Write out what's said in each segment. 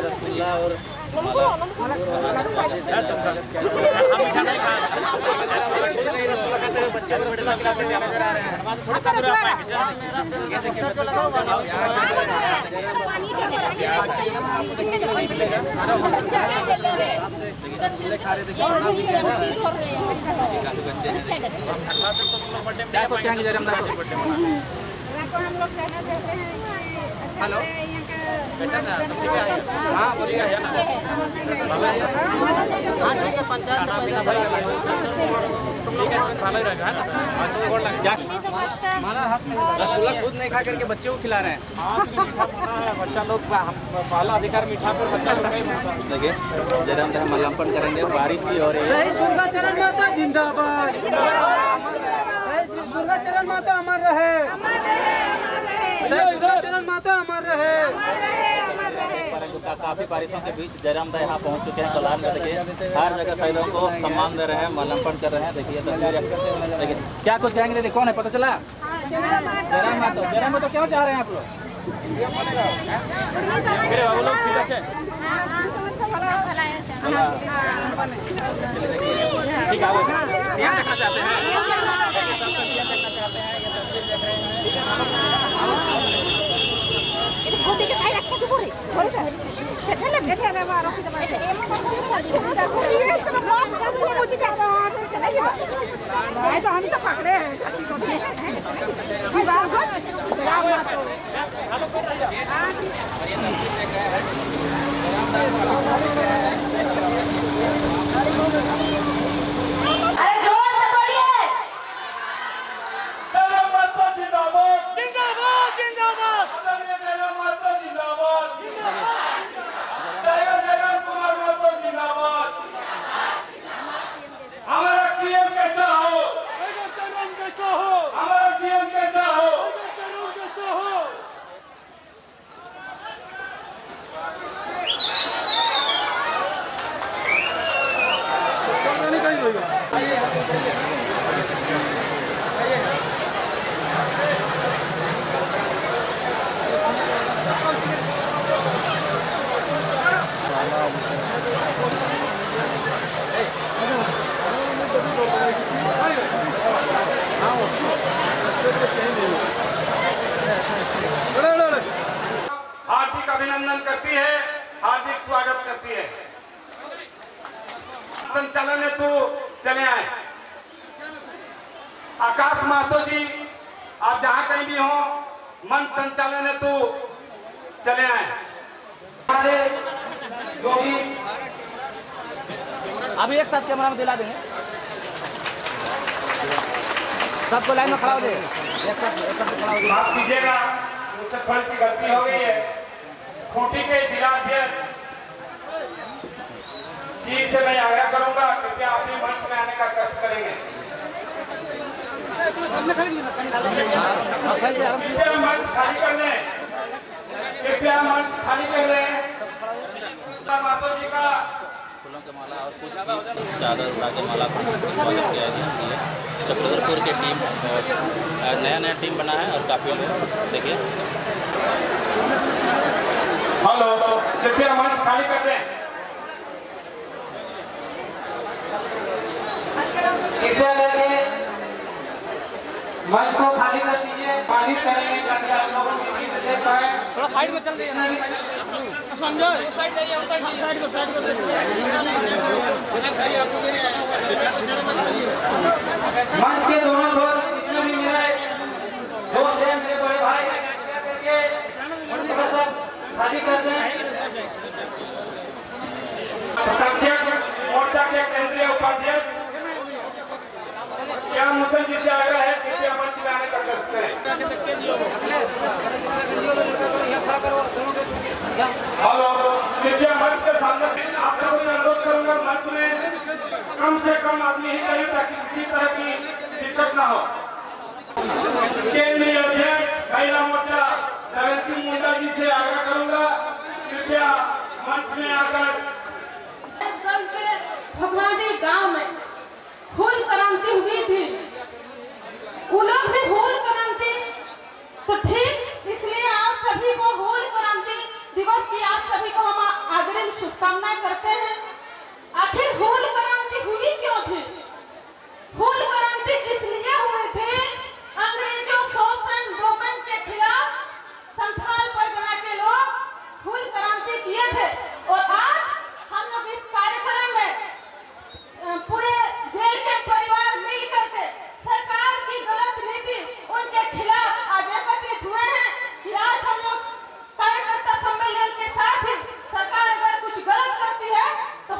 रसगुल्ला और बच्चे बड़े नजर आ रहे हैं। हेलो कैसा था सब्जी क्या है? हाँ बोलिए है ना। हाँ ठीक है पंचायत भाला रहेगा है ना। क्या माला हाथ में रसगुल्ला खुद नहीं खा करके बच्चे को खिला रहे हैं। हाँ बच्चा लोग पहला अधिकार मीठा पर बच्चा लोग नहीं खाता। देखिए जयराम जी मल्लमपन करेंगे। बारिश भी हो रही है। दुर्गा चरण माता जिंदाबाद। दुर्गा चरण माता अमर रहे। चरण माता अमर रहे। काफी बारिशों के बीच जयराम दा यहाँ पहुँच चुके हैं कलान में। देखिए हर जगह शहीदों को सम्मान दे रहे हैं, मल्लमपन कर रहे हैं। देखिए देखिए क्या कुछ कहेंगे? देखिए कौन है पता चला? जयराम माता। जयराम माता क्या चाह रहे हैं आप लोग? वो लोग सीधा है ठीक है देखना चाहते हैं। हम सब पकड़े हैं। हार्दिक अभिनंदन करती है, हार्दिक स्वागत करती है। संचालन में तो चले आए। आकाश महतो जी आप जहां कहीं भी हो, मंच संचालन में तो चले आए। हमारे जो भी अभी एक साथ कैमरा में दिला देंगे, सबको लाइन में खड़ा हो जाए। एक साथ खड़ा हो जाए। माफ कीजिएगा, मुझसे थोड़ी सी गलती हो गई है। खूंटी के जिलाध्यक्ष जी से मैं आग्रह करूंगा कृपया अपने मंच में आने का कष्ट करेंगे। कृपया मंच खाली कर दें, कृपया मंच खाली कर दें। माता जी का फूलों की माला और कुछ चादर उड़ा के माला को स्वागत किया गया है। चक्रधरपुर की टीम नया टीम बना है और काफी लोग देखिए। हेलो कृपया मंच खाली कर दें। कृपया करके मंच को खाली कर दीजिए। पानी करेंगे ताकि आप लोगों की टीम देख पाए। थोड़ा साइड में चल जाइए ना, समझो साइड जाइए, साइड को मंच के दोनों छोर जितने भी मेरे दोस्त हैं, मेरे बड़े भाई, कृपया करके थोड़ा सा खाली कर दें। संख्यक मोर्चा के केंद्रीय उपाध्यक्ष क्या मुसल जी से आग्रह है कृपया मंच में आने का कष्ट करें। हेलो कृपया मंच के सामने से आप लोगों से अनुरोध करूंगा मंच में कम से कम आदमी ही करे ताकि किसी तरह की दिक्कत ना हो। केंद्रीय अध्यक्ष महिला मोर्चा दमयंती मुंडा जी से आग्रह करूंगा, कृपया मंच में आकर। भगवानी गांव में फूल क्रांति हुई थी, वो लोग भी फूल क्रांति, तो ठीक इसलिए आप सभी को फूल क्रांति दिवस की आप सभी को हम आदरणीय शुभकामनाएं करते हैं। आखिर फूल क्रांति हुई क्यों थी? फूल क्रांति इसलिए हुई थी, अंग्रेजों शोषण दमन के खिलाफ संथाल परगना के लोग फूल क्रांति किए थे। और आज हम लोग इस कार्यक्रम में पूरे जेल के परिवार मिल करके सरकार की गलत नीति उनके खिलाफ आज एकत्रित हुए हैं कि आज हम लोग कार्यकर्ता सम्मेलन के साथ ही सरकार अगर कुछ गलत करती है तो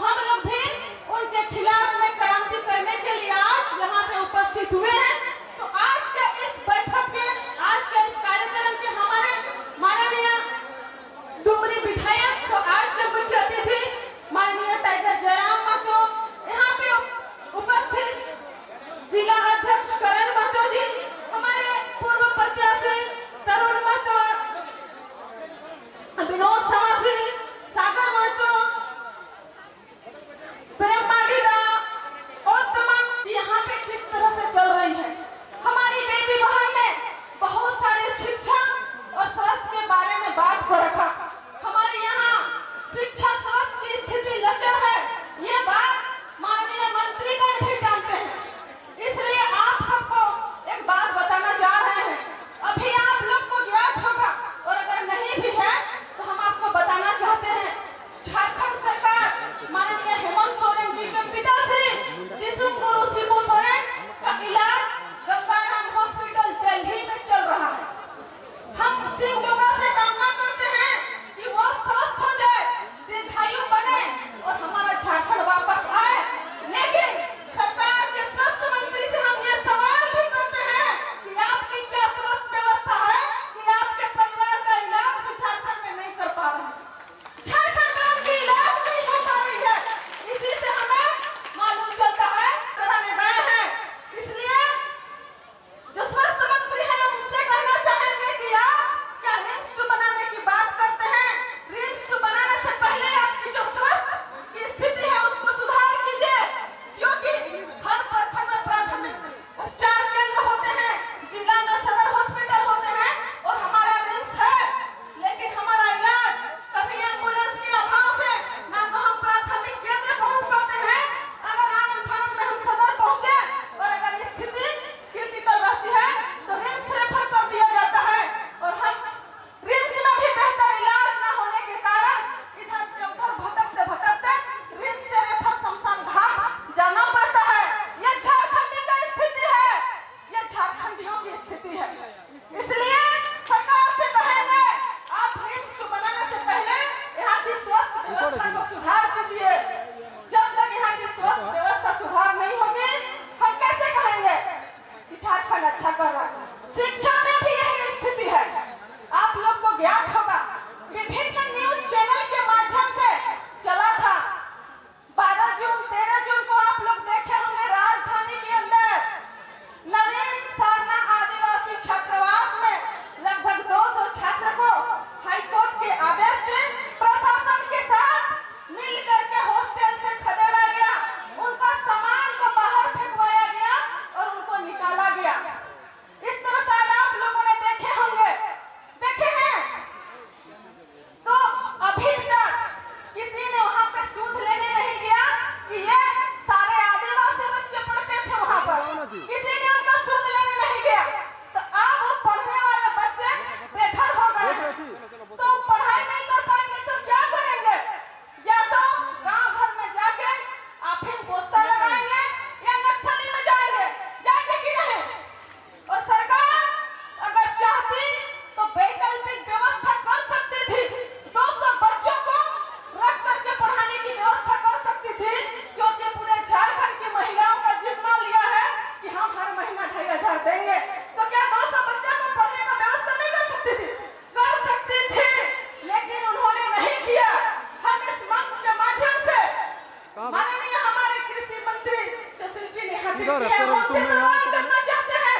प्रतिनिधि हैं, उनसे सवाल करना चाहते हैं।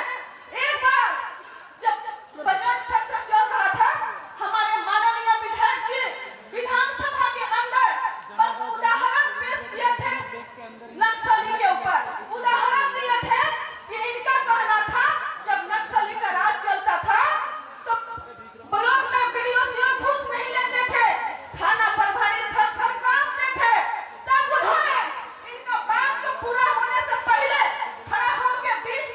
एक बार जब बजट सत्र चल रहा था, हमारे माननीय विधायक जी विधानसभा के अंदर बस उदाहरण पेश किए थे नक्सली के ऊपर, उदाहरण दिए थे कि इनका कहना था जब नक्सली का राज चलता था तो ब्लॉक में वीडियो घूस नहीं लेते थे, थाना प्रभारी थर-थर कांपते थे। तब उन्होंने इनका बात को पूरा होने से पहले खड़ा होकर बीच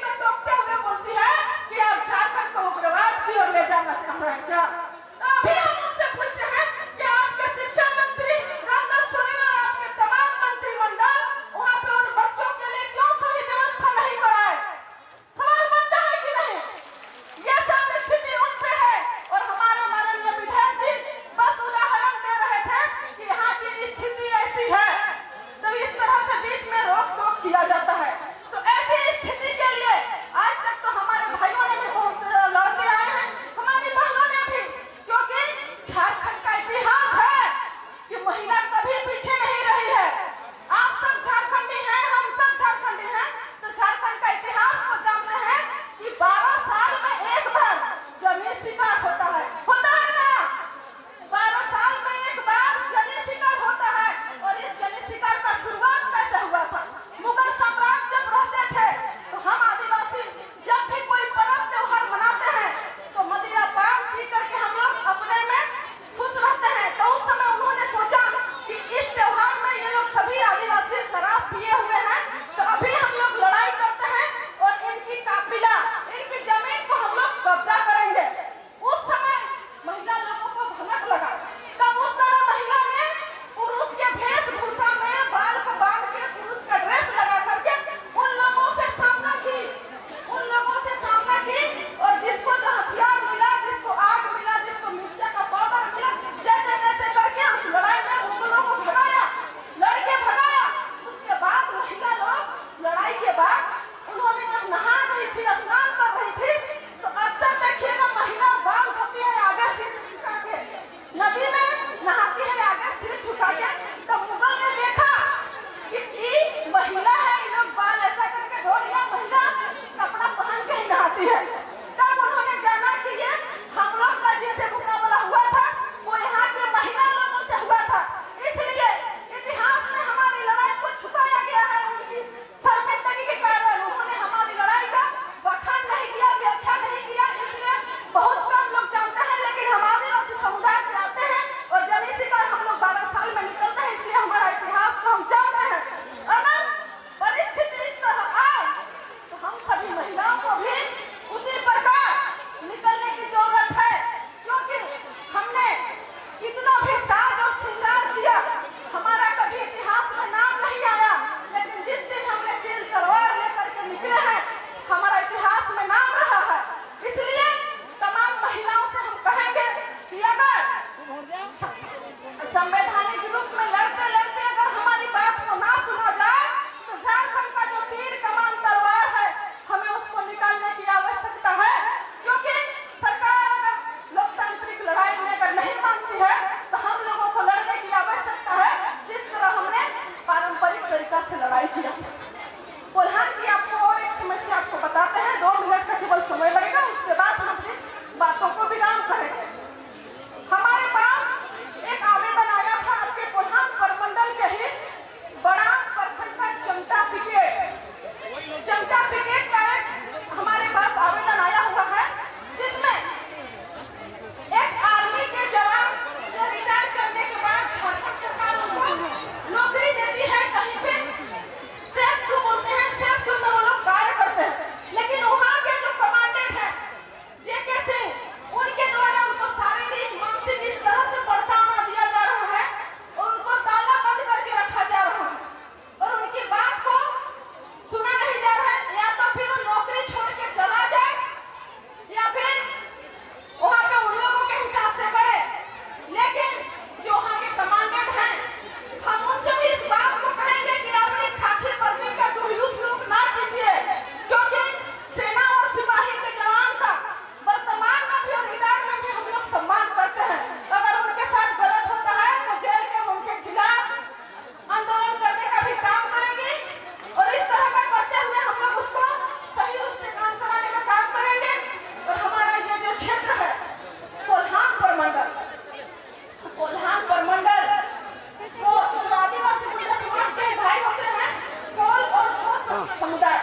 समुदाय।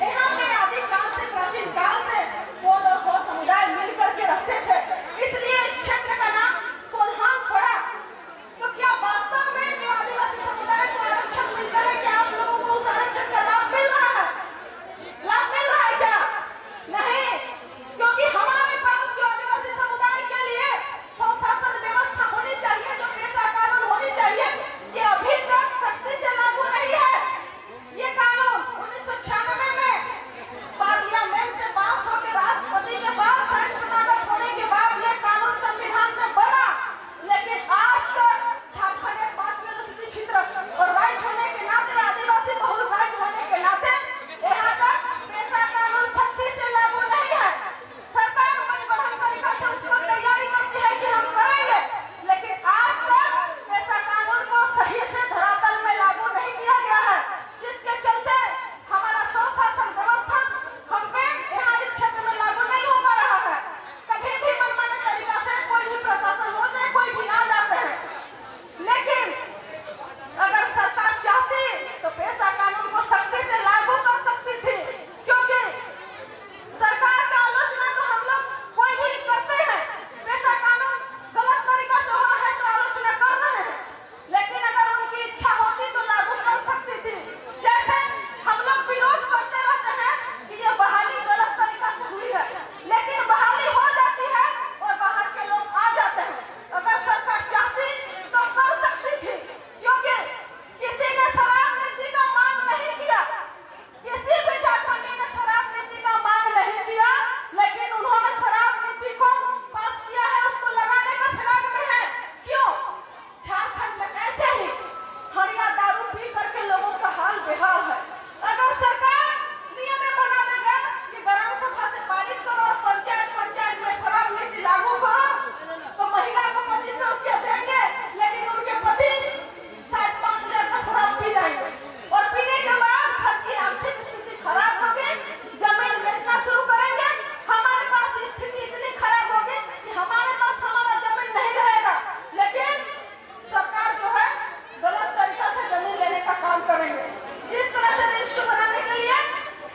यहाँ पे आदिकाल से प्राचीन काल से कोल और हो समुदाय मिलकर के रहते थे, इसलिए इस क्षेत्र का नाम कोल्हान पड़ा। तो क्या वास्तव में जो आदिवासी समुदाय को आरक्षण मिलता है, क्या आप लोगों को उस आरक्षण का लाभ मिल रहा है? लाभ मिल रहा है क्या? नहीं, क्योंकि हमारे पास जो आदिवासी समुदाय के लिए स्वशासन व्यवस्था होनी चाहिए, जो पेशा कानून होनी चाहिए, ये अभी तक सख्ती से लागू नहीं है। ये कानून 1996 में पार्लियामेंट से पास होकर राष्ट्रपति के पास साइन शनाख्त होने के बाद ये कानून संविधान में बना, लेकिन आज तक झारखंड एक 5वें अनुसूचित क्षेत्र और राज्य होने के नाते, आदिवासी बहुल राज्य होने के नाते यहाँ तक पेशा कानून सख्ती से लागू नहीं है। सरकार मनगढ़ंत तरीका से उस पर तैयारी करती है कि हम करेंगे, लेकिन आज तक पेशा कानून को सही से धरातल में लागू नहीं किया गया है, जिसके चलते हमारा स्वशासन व्यवस्था हम पे यहाँ इस क्षेत्र में लागू नहीं हो पा रहा है। कभी भी मनमाने तरीका से कोई भी प्रशासन हो जाए, कोई भी आ जाते हैं, लेकिन अगर सरकार चाहती तो पेशा कानून को सख्ती से लागू कर सकती थी, क्योंकि सरकार का आलोचना तो हम लोग कोई भी करते हैं। पेशा कानून गलत तरीका से हो रहा है तो आलोचना कर रहे हैं, लेकिन अगर उनकी इच्छा होती तो लागू कर सकती थी। जैसे हम लोग विरोध करते रहते हैं कि ये बहाली गलत तरीका से हुई है, लेकिन बहाली हो जाती है और बाहर के लोग आ जाते हैं। अगर सरकार चाहती तो कर सकती थी, क्योंकि किसी ने शराब नीति का मांग नहीं किया, किसी भी झारखंडी ने शराब नीति का मांग नहीं किया, लेकिन उन्होंने शराब नीति को पास किया है, उसको लगाने का फिराक में है। क्यों? झारखंड में ऐसे ही हड़िया दारू पी करके लोगों का हाल बेहाल है। अगर सरकार नियम बना देगा कि ग्राम सभा से पारित करो और पंचायत में शराब नीति लागू करो, तो महिला को 2500 रुपया देंगे, लेकिन उनके पति शायद 5000 का शराब पी जाएंगे और पीने के बाद घर की आर्थिक स्थिति खराब होगी, जमीन बेचना शुरू करेंगे। हमारे पास स्थिति इतनी खराब होगी कि हमारे पास हमारा जमीन नहीं रहेगा, लेकिन सरकार जो है गलत तरीका से जमीन लेने का काम करेंगे। जिस तरह से रजिस्टर बनाने के लिए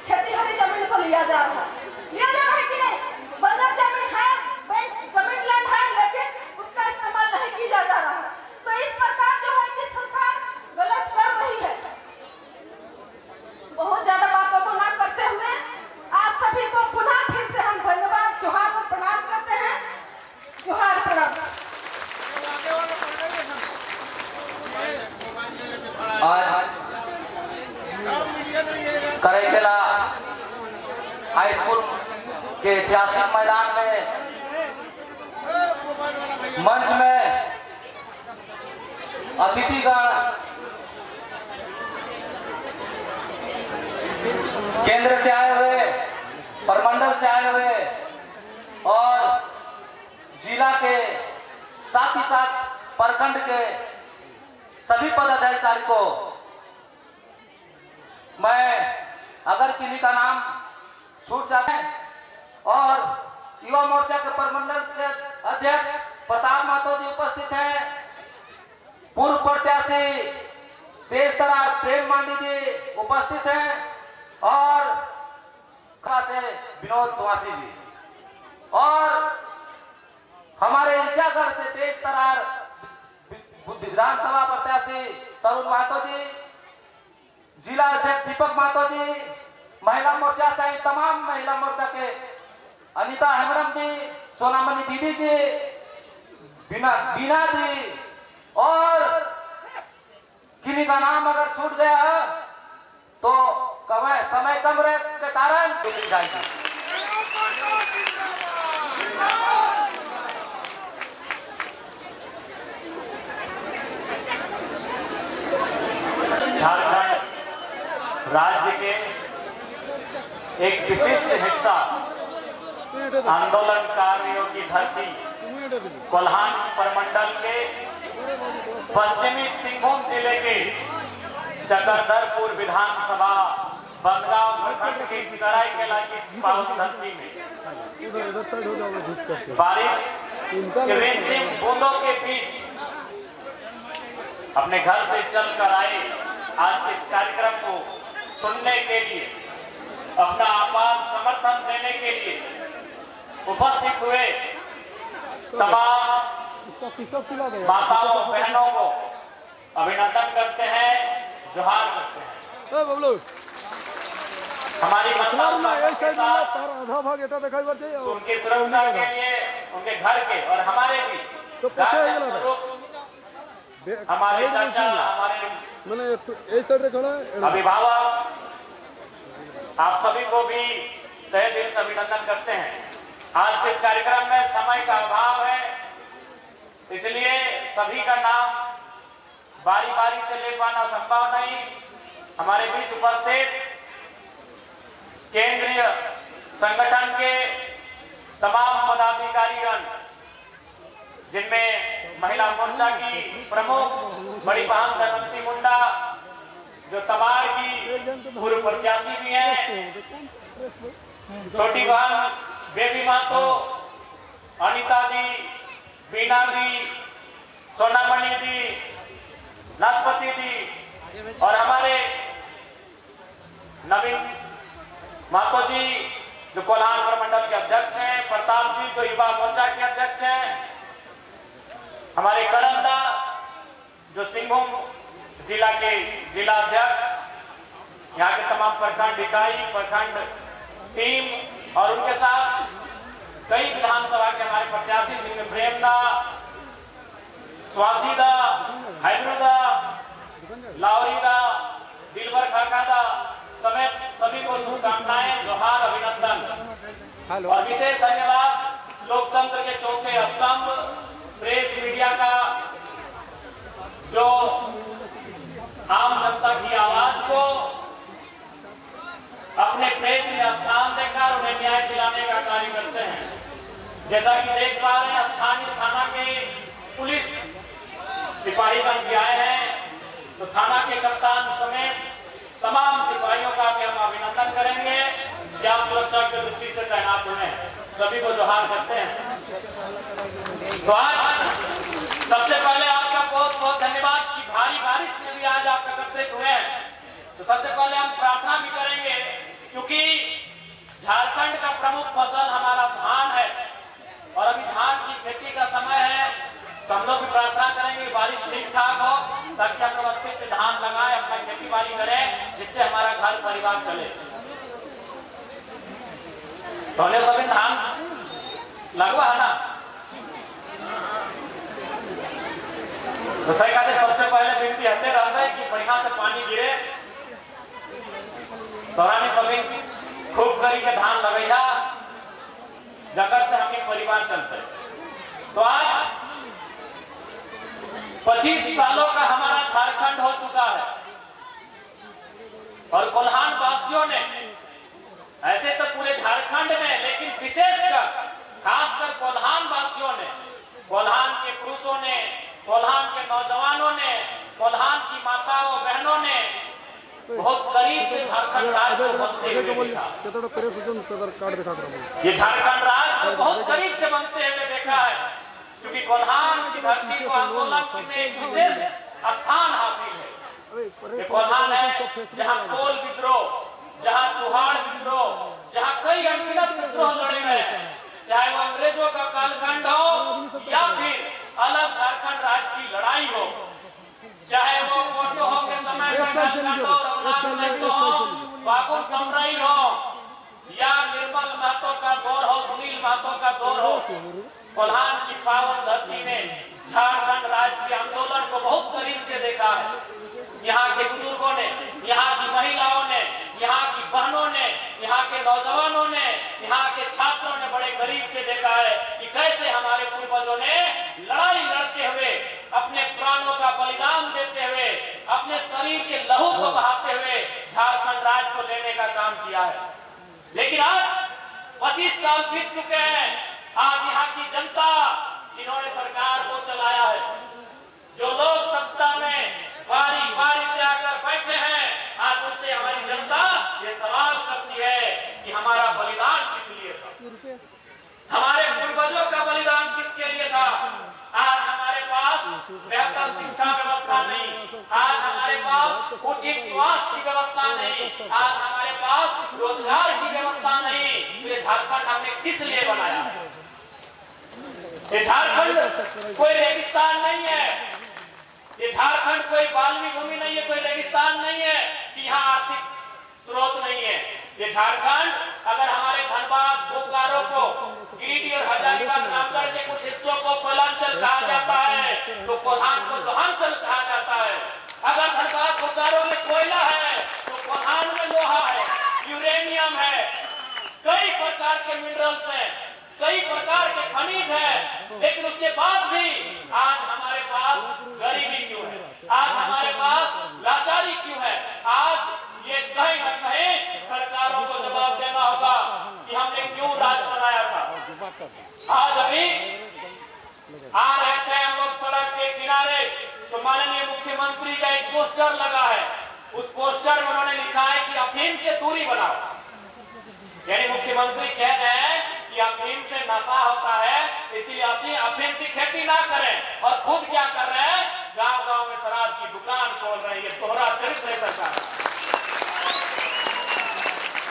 खेती हरी जमीन को लिया जा रहा है कि नहीं? बंजर जमीन है, जमीन लैंड है, लेकिन उसका इस्तेमाल नहीं किया जा रहा है। तो इस प्रकार जो है कि सरकार गलत कर रही है। बहुत ज्यादा बातों को ना करते हुए आप सभी को पुनः फिर से हम धन्यवाद जोहार और प्रणाम करते हैं। जोहार प्रणाम। आज कराईकेला हाई स्कूल के ऐतिहासिक मैदान में मंच में अतिथिगण केंद्र से आए हुए, प्रमंडल से आए हुए और जिला के साथ ही साथ प्रखंड के सभी पदाधिकारी को मैं अगर किन्हीं का नाम छूट जाए और युवा मोर्चा के प्रमंडल के अध्यक्ष प्रताप महतो जी उपस्थित हैं, पूर्व प्रत्याशी तेज तरार प्रेम मांडी जी उपस्थित हैं और से विनोद सुवासी जी और हमारे इच्छागढ़ से तेज तरार विधानसभा प्रत्याशी तरुण महतो जी, जिला अध्यक्ष दीपक महतो जी, महिला मोर्चा से तमाम महिला मोर्चा के अनीता हेमरम जी, सोनामणि दीदी जी, बीना जी और किन्हीं का नाम अगर छूट गया तो समय कम रहने के कारण झारखंड राज्य के एक विशिष्ट हिस्सा आंदोलनकारियों की धरती कोल्हान प्रमंडल के पश्चिमी सिंहभूम जिले के चकरधरपुर विधानसभा बंदगांव प्रखंड के कराईकेला की पावन धरती में बारिश के रिमझिम बूंदों के बीच अपने घर से चलकर आए आज इस कार्यक्रम को सुनने के लिए, अपना आपार समर्थन देने के लिए उपस्थित हुए तमाम माताओं बहनों को अभिनंदन करते हैं, जोहार करते हैं। हमारी माताओं के साथ उनकी सुरक्षा के लिए, उनके घर के और हमारे भी हमारे चाचा, हमारे अभिभावक, आप सभी को भी तहे दिल से अभिनंदन करते हैं। आज के इस कार्यक्रम में समय का अभाव है, इसलिए सभी का नाम बारी बारी से ले पाना संभव नहीं। हमारे बीच उपस्थित केंद्रीय संगठन के तमाम पदाधिकारीगण, जिनमें महिला मोर्चा की प्रमुख बड़ी बहन दमयंती मुंडा, जो तबार की पूर्व प्रत्याशी भी हैं, छोटी बहन बेबी महतो, अनिता दी, बीना दी, सोनामणि दी, नाशपति दी और हमारे नवीन महतो जी जो कोल्हान प्रमंडल के अध्यक्ष हैं, प्रताप जी जो युवा मोर्चा के अध्यक्ष हैं, हमारे करंदा जो सिंहभूम जिला के जिला अध्यक्ष, यहाँ के तमाम प्रखंड इकाई, प्रखंड टीम और उनके साथ कई विधानसभा के हमारे प्रत्याशी, जिनमें प्रेमदा, स्वासीदा, हैदरुदा, लावरीदा, दिलबर खाकादा समेत सभी को शुभकामनाएं, जोहार, अभिनंदन और विशेष धन्यवाद लोकतंत्र के चौथे स्तंभ प्रेस मीडिया का, जो आम जनता की आवाज को अपने प्रेस में स्थान देकर उन्हें न्याय दिलाने का कार्य करते हैं। जैसा कि देख पा रहे हैं, स्थानीय थाना के पुलिस सिपाहीगण भी आए हैं, तो थाना के कप्तान समेत तमाम सिपाहियों का भी हम अभिनंदन करेंगे कि आप सुरक्षा की दृष्टि से तैनात हुए हैं। सभी को जोहार करते हैं। तो आज सबसे पहले आपका बहुत बहुत धन्यवाद कि भारी बारिश में भी आज आप एकत्रित हुए हैं। तो सबसे पहले हम प्रार्थना भी करेंगे, क्योंकि झारखंड का प्रमुख फसल हमारा धान है और अभी धान की खेती का समय है, तो हम लोग भी प्रार्थना करेंगे बारिश ठीक ठाक हो, ताकि हम लोग अच्छे से धान लगाएं, अपना खेती बाड़ी करें, जिससे हमारा घर परिवार चले। तो सभी धान लगवा है ना, तो सही कहते सबसे पहले विनती हते रहता है कि बढ़िया से पानी गिरे, तोरानी सभी खूब करी के धान लगैया, जगह से हमें परिवार चलते। तो आज 25 सालों का हमारा झारखंड हो चुका है और कोल्हान वासियों ने, ऐसे तो पूरे झारखंड में, लेकिन विशेषकर खासकर कोल्हान वासियों ने, कोल्हान के पुरुषों ने, कोल्हान के नौजवानों ने, कोल्हान की माताओं बहनों ने बहुत करीब से झारखंड राज्य को बनते हुए देखा। ये झारखंड राज्य को बहुत करीब से बनते हुए देखा है, क्योंकि कोल्हान की धरती को आंदोलन में एक विशेष स्थान हासिल है। ये कोल्हान है जहाँ कोल विद्रोह, जहाँ चुहाड़ विद्रोह, जहाँ कई अनगिनत विद्रोह लड़े गए, चाहे वो अंग्रेजों का कालखंड हो या फिर अलग झारखंड राज्य की लड़ाई हो, चाहे वो मोटोहो के समय में कालखंड हो, रघुनाथ हो, बाबू समराई हो या निर्मल महतो का दौर हो, सुनील महतो का दौर हो, कोल्हान की पावन धरती ने झारखंड राज्य के आंदोलन को बहुत करीब से देखा है। यहाँ के बुजुर्गों ने, यहाँ की महिलाओं ने, यहाँ की बहनों ने, यहाँ के नौजवानों ने, यहाँ के छात्रों ने बड़े करीब से देखा है कि कैसे हमारे पूर्वजों ने लड़ाई लड़ते हुए, अपने प्राणों का बलिदान देते हुए, अपने शरीर के लहू को बहाते हुए झारखंड राज्य को लेने का काम किया है। लेकिन आज 25 साल बीत चुके हैं। आज यहाँ की जनता, जिन्होंने सरकार को चलाया है, जो लोग सत्ता में बारी बारी से आकर बैठे हैं, आज उनसे हमारी जनता ये सवाल करती है कि हमारा बलिदान किस लिए था, हमारे पूर्वजों का बलिदान किसके लिए था। आज हमारे पास बेहतर शिक्षा व्यवस्था नहीं, आज हमारे पास उचित स्वास्थ्य व्यवस्था नहीं, आज हमारे पास रोजगार की व्यवस्था नहीं, तो ये झारखंड हमने किस लिए बनाया? ये झारखंड कोई रेगिस्तान नहीं है, ये झारखंड कोई बाल्मी भूमि नहीं है, कोई रेगिस्तान नहीं है कि यहाँ आर्थिक स्रोत नहीं है। ये झारखंड अगर हमारे धनबाद, बोकारो को, गिरिडीह और हजारीबाग रामगढ़ के कुछ हिस्सों को कोयलांचल कहा जाता है, तो कोल्हान को लोहांचल कहा जाता है। अगर धनबाद, बोकारो में कोयला है तो कोल्हान में लोहा है, यूरेनियम है, कई प्रकार के मिनरल्स हैं, कई प्रकार के खनिज है, लेकिन उसके बाद भी आज हमारे पास गरीबी क्यों है? आज हमारे पास लाचारी क्यों है? आज ये कहीं न कहीं सरकारों को जवाब देना होगा कि हमने क्यों राज बनाया था। आज अभी आ रहे थे हम लोग सड़क के किनारे, तो माननीय मुख्यमंत्री का एक पोस्टर लगा है, उस पोस्टर में उन्होंने लिखा है कि अफीम से दूरी बनाओ। यानी मुख्यमंत्री कह रहे हैं कि अफीम से नशा होता है, इसलिए अफीम की खेती ना करें, और खुद क्या कर रहे हैं? गांव-गांव में शराब की दुकान खोल रही है। तोहरा चरित्र है सरकार।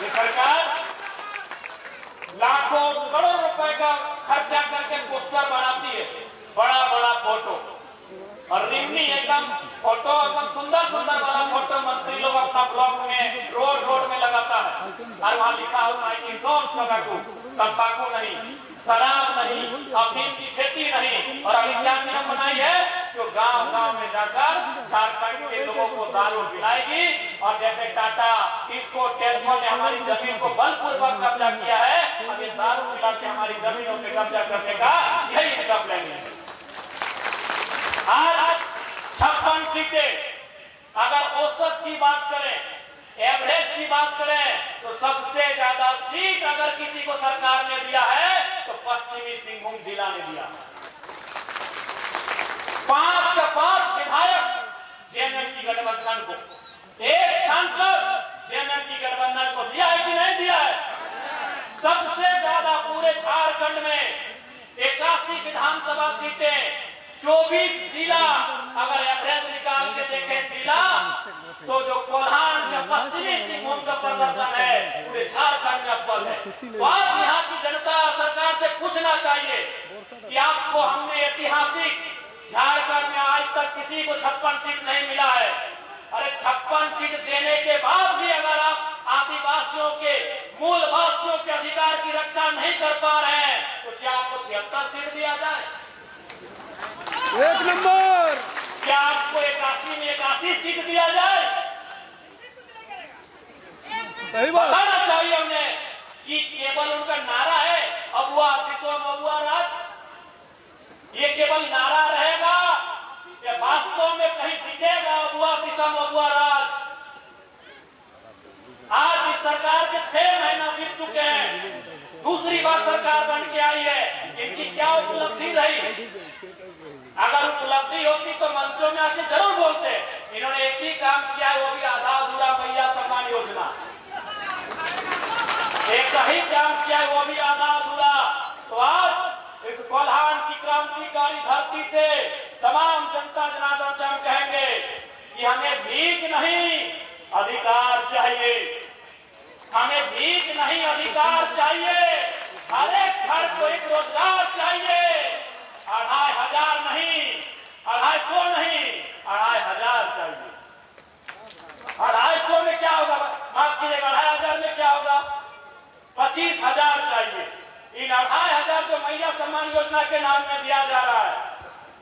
ये सरकार लाखों करोड़ रुपए का खर्चा करके पोस्टर बनाती है, बड़ा बड़ा फोटो, और रिमनी एकदम फोटो एकदम सुंदर सुंदर वाला फोटो मंत्री लोग अपना ब्लॉक में रोड में लगाता है, और वहां लिखा होता है कि नो टोबैको, तंबाकू नहीं, शराब नहीं, अफीम की खेती नहीं। और अभी क्या नियम बनाई है? तो गांव-गांव में जाकर झारखंड के लोगों को दारू पिलाएगी, और जैसे टाटा, इसको, टेल्को ने हमारी जमीन को बलपूर्वक कब्जा किया है, अब ये दारू पिला के हमारी जमीनों पे कब्जा करने का यही इनका प्लान है। आज 56 सीटें, अगर औसत की बात करें, एवरेज की बात करें, तो सबसे ज्यादा सीट अगर किसी को सरकार ने दिया है तो पश्चिमी सिंहभूम जिला ने दिया। 5 से 5 विधायक जेएमएम की गठबंधन को, एक सांसद जेएमएम की गठबंधन को दिया है कि नहीं दिया है? सबसे ज्यादा पूरे झारखंड में 81 विधानसभा सीटें, 24 जिला, अगर एवरेज निकाल के देखें जिला, तो जो कोल्हान में पश्चिमी सिंहभूम का प्रदर्शन है पूरे झारखंड में अव्वल है। तो आज यहाँ की जनता सरकार से पूछना चाहिए कि आपको हमने ऐतिहासिक झारखंड में आज तक किसी को 56 सीट नहीं मिला है। अरे 56 सीट देने के बाद भी अगर आप आदिवासियों के, मूलवासियों के अधिकार की रक्षा नहीं कर पा रहे हैं, तो क्या आपको 76 सीट दिया जाए? एक नंबर। क्या आपको 81 में 81 सीट दिया जाए? बताना चाहिए हमने कि केवल उनका नारा है अबुआ विश्वम अबुआ राज, ये केवल नारा रहेगा या वास्तव में कहीं दिखेगा अबुआ विश्वम अबुआ राज? आज इस सरकार के 6 महीना बीत चुके हैं, दूसरी बार सरकार बन के आई है, इनकी क्या उपलब्धि रही? अगर उपलब्धि होती तो मंचों में आके जरूर बोलते। इन्होंने एक ही काम किया है, वो भी आधा अधूरा मैया सम्मान योजना, एक ही काम किया है, वो भी आधा अधूरा। तो आज इस कोल्हान की क्रांतिकारी धरती से तमाम जनता जनार्दन से हम कहेंगे कि हमें भीख नहीं अधिकार चाहिए, हमें भीख नहीं अधिकार चाहिए। हर एक घर को एक रोजगार चाहिए, 2500 नहीं, 250 नहीं, 2500 चाहिए। 250 में क्या होगा? माफ कीजिएगा, 2500 में क्या होगा? 25,000 चाहिए। इन 2500 जो मैया सम्मान योजना के नाम में दिया जा रहा है,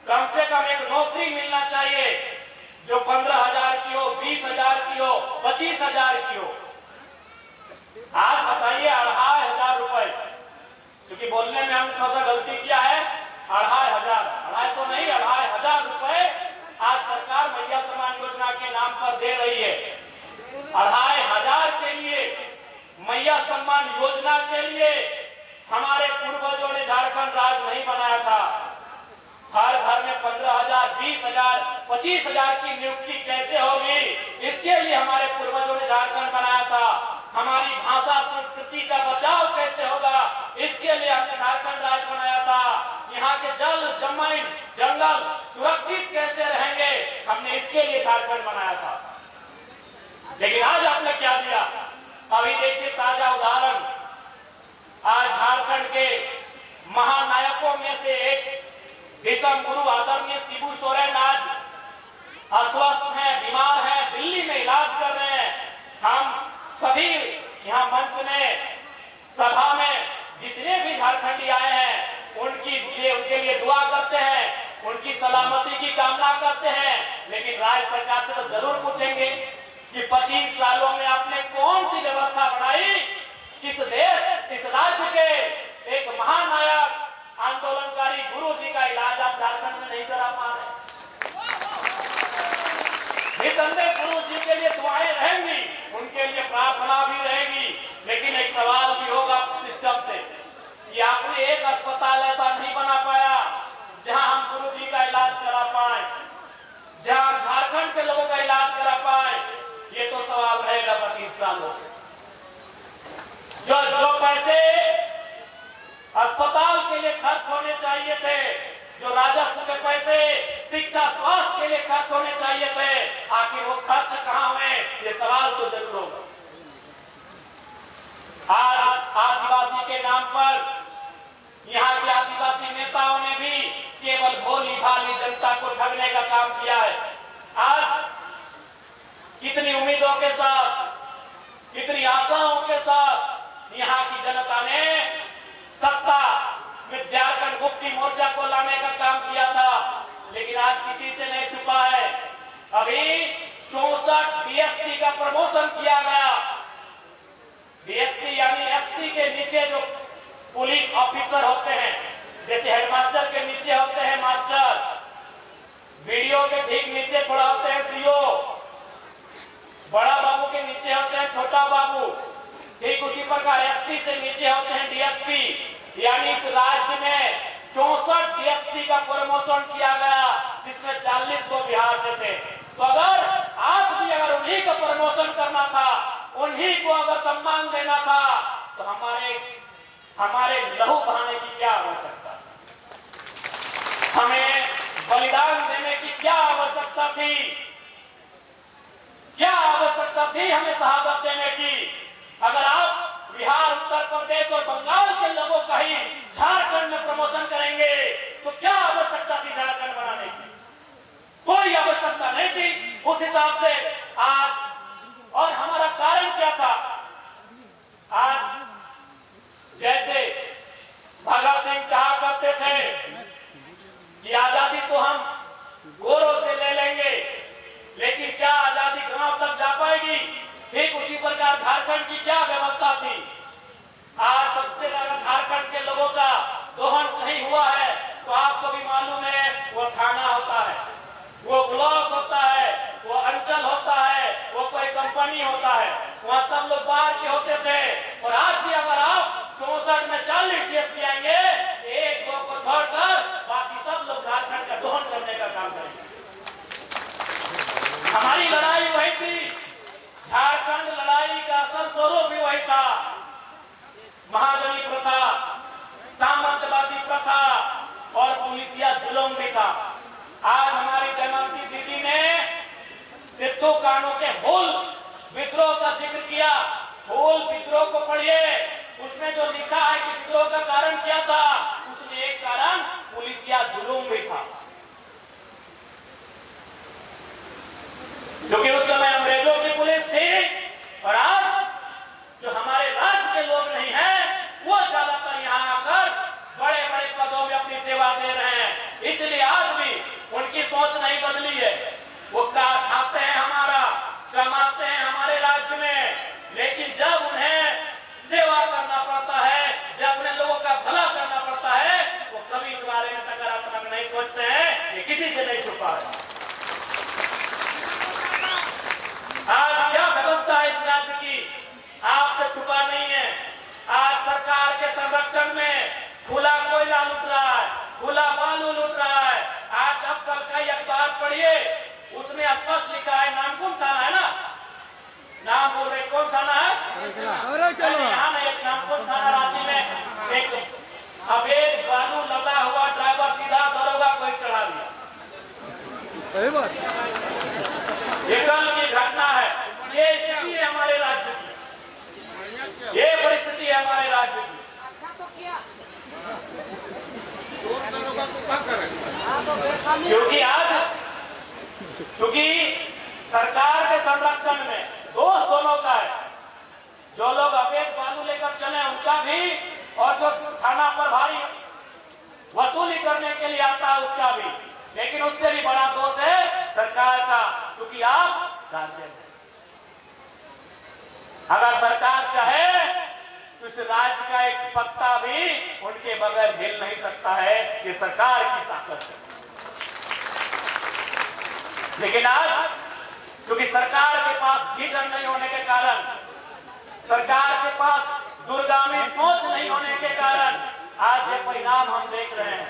कम से कम एक नौकरी मिलना चाहिए जो 15,000 की हो, 20,000 की हो, 25,000 की हो। आज बताइए 2500 रुपए, क्योंकि बोलने में हम थोड़ा सा गलती किया है, 2500, 250 नहीं, 2500 रुपए आज सरकार मैया सम्मान योजना के नाम पर दे रही है। 2500 के लिए, मैया सम्मान योजना के लिए हमारे पूर्वजों ने झारखंड राज नहीं बनाया था। हर घर में 15,000, 20,000, 25,000 की नियुक्ति कैसे होगी, इसके लिए हमारे पूर्वजों ने झारखंड बनाया था। हमारी भाषा संस्कृति का बचाव कैसे होगा, इसके लिए हमने झारखंड राज बनाया था। यहाँ के जल, जमीन, जंगल सुरक्षित कैसे रहेंगे, हमने इसके लिए झारखंड बनाया था। लेकिन आज आपने क्या दिया? अभी देखिए ताजा उदाहरण, आज झारखंड के महानायकों में से एक विषम गुरु आदरणीय शिबू सोरेन आज अस्वस्थ हैं, बीमार हैं, दिल्ली में इलाज कर रहे हैं। हम सभी यहाँ मंच में, सभा में जितने भी झारखंडी आए हैं उनके लिए दुआ करते हैं, उनकी सलामती की कामना करते हैं। लेकिन राज्य सरकार से तो जरूर पूछेंगे कि 25 सालों में आपने कौन सी व्यवस्था बनाई, किस देश, इस राज्य के एक महानायक आंदोलनकारी गुरु जी का इलाज आप झारखंड में नहीं करा पा रहे। निसंदेह गुरु जी के लिए दुआएं रहेंगी, उनके लिए प्रार्थना भी रहेगी। लेकिन एक सवाल भी होगा सिस्टम से कि आपने एक अस्पताल ऐसा नहीं बना पाया जहां हम गुरु जी का इलाज करा पाए, जहां झारखंड के लोगों का इलाज करा पाए। ये तो सवाल रहेगा 25 सालों। जो पैसे अस्पताल के लिए खर्च होने चाहिए थे, जो राजस्व के पैसे शिक्षा स्वास्थ्य के लिए खर्च होने चाहिए थे, आखिर वो खर्च कहां हुए? ये सवाल तो जरूर होगा। आज आदिवासी के नाम पर यहाँ के आदिवासी नेताओं ने भी केवल भोली भाली जनता को ठगने का काम किया है। आज कितनी उम्मीदों के साथ, कितनी आशाओं के साथ यहाँ की जनता ने सत्ता में झारखंड मुक्ति मोर्चा को लाने का काम किया था, लेकिन आज किसी से नहीं छुपा है। अभी 64 डीएसपी का प्रमोशन किया गया। डीएसपी यानी एसपी के नीचे जो पुलिस ऑफिसर होते हैं, जैसे हेडमास्टर के नीचे होते हैं मास्टर, बीडीओ के ठीक नीचे थोड़ा होते हैं सीओ, बड़ा बाबू के नीचे होते हैं छोटा बाबू, ठीक उसी प्रकार एसपी से नीचे होते हैं डीएसपी। यानी इस राज्य में 64 डीएसपी का प्रमोशन किया गया, जिसमें 40 को बिहार से थे। तो अगर आज भी अगर उन्हीं का प्रमोशन करना था, उन्हीं को अगर सम्मान देना था, तो हमारे लहू बहाने की क्या आवश्यकता, हमें बलिदान देने की क्या आवश्यकता थी? क्या आवश्यकता थी हमें शहादत देने की? अगर आप बिहार, उत्तर प्रदेश और बंगाल के लोगों का ही झारखंड में प्रमोशन करेंगे तो क्या आवश्यकता थी झारखंड बनाने की? कोई आवश्यकता नहीं थी। उस हिसाब से आज, और हमारा कारण क्या था? आज जैसे भगत सिंह कहा करते थे कि आजादी तो हम गोरों से ले लेंगे, लेकिन क्या आजादी गांव तक जा पाएगी? ठीक उसी प्रकार झारखंड की क्या व्यवस्था थी? आज सबसे ज्यादा झारखंड के लोगों का दोहन कहीं हुआ है तो आपको भी मालूम है, वो थाना होता है, वो ब्लॉक होता है, वो अंचल होता है, वो कोई कंपनी होता है। वहाँ सब लोग बाहर के होते थे। और आज भी अगर आप 64 में 40 डीएसपी आएंगे, एक दो को छोड़कर बाकी सब लोग झारखंड का दोहन करने का काम करेंगे। हमारी लड़ाई वही थी, झारखंड लड़ाई का असल स्वरूप भी वही था। महाजनी प्रथा, सामंतवादी प्रथा और पुलिसिया जुल्म भी था। आज हमारी जयंती दीदी ने सिद्धू कानू के हुल विद्रोह का जिक्र किया। हुल विद्रोह को पढ़िए, उसमें जो लिखा है कि विद्रोह का कारण क्या था, उसमें एक कारण पुलिसिया जुल्म भी था, जो कि उस समय अंग्रेजों की पुलिस थी। और आज जो हमारे राज्य के लोग नहीं हैं, वो ज्यादातर यहाँ आकर बड़े बड़े पदों में अपनी सेवा दे रहे हैं। इसलिए आज भी उनकी सोच नहीं बदली है। वो खाते हैं हमारा, कमाते हैं हमारे राज्य में, लेकिन जब उन्हें सेवा करना पड़ता है, जब उन्हें लोगों का भला करना पड़ता है, वो कभी इस बारे में सकारात्मक नहीं सोचते हैं। ये किसी से नहीं छुपा है। आज क्या व्यवस्था है इस राज्य की, आपसे छुपा नहीं है। आज सरकार के संरक्षण में खुला कोयला लूट रहा है, खुला बालू लूट रहा है। आज अब कल का अखबार पढ़िए, उसमें स्पष्ट लिखा है, नामकुम थाना है ना, नाम बोल रहे कौन थाना है? यहाँ में एक नामकुम थाना रांची में एक अवैध बालू लदा हुआ ड्राइवर सीधा दरोगा को चढ़ा दिया। ये कल की घटना है। ये जो लोग अवैध बालू लेकर चले उनका भी, और जो थाना पर भारी वसूली करने के लिए आता है उसका भी। लेकिन उससे भी बड़ा दोष है सरकार का, क्योंकि आप राज्य में, अगर सरकार चाहे तो इस राज्य का एक पत्ता भी उनके बगैर हिल नहीं सकता है। ये सरकार की ताकत है। लेकिन आज क्योंकि सरकार के पास विजन नहीं होने के कारण, सरकार के पास दूरगामी सोच नहीं होने के कारण आज ये परिणाम हम देख रहे हैं।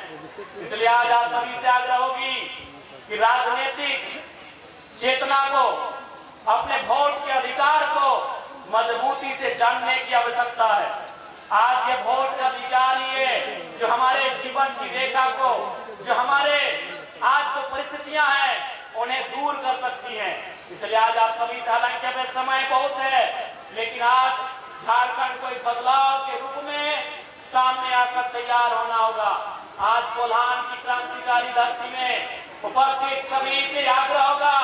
इसलिए आज आप सभी से आग्रह होगी कि राजनीतिक चेतना को, अपने वोट के अधिकार को मजबूती से जानने की आवश्यकता है। आज ये वोट का अधिकार ही है जो हमारे जीवन की रेखा को, जो हमारे आज जो परिस्थितियां हैं उन्हें दूर कर सकती हैं। इसलिए आज आप सभी से, हालांकि अभी समय बहुत है, लेकिन आज झारखंड को एक बदलाव के रूप में सामने आकर तैयार होना होगा। आज कोल्हान की क्रांतिकारी धरती में उपस्थित सभी से आग्रह होगा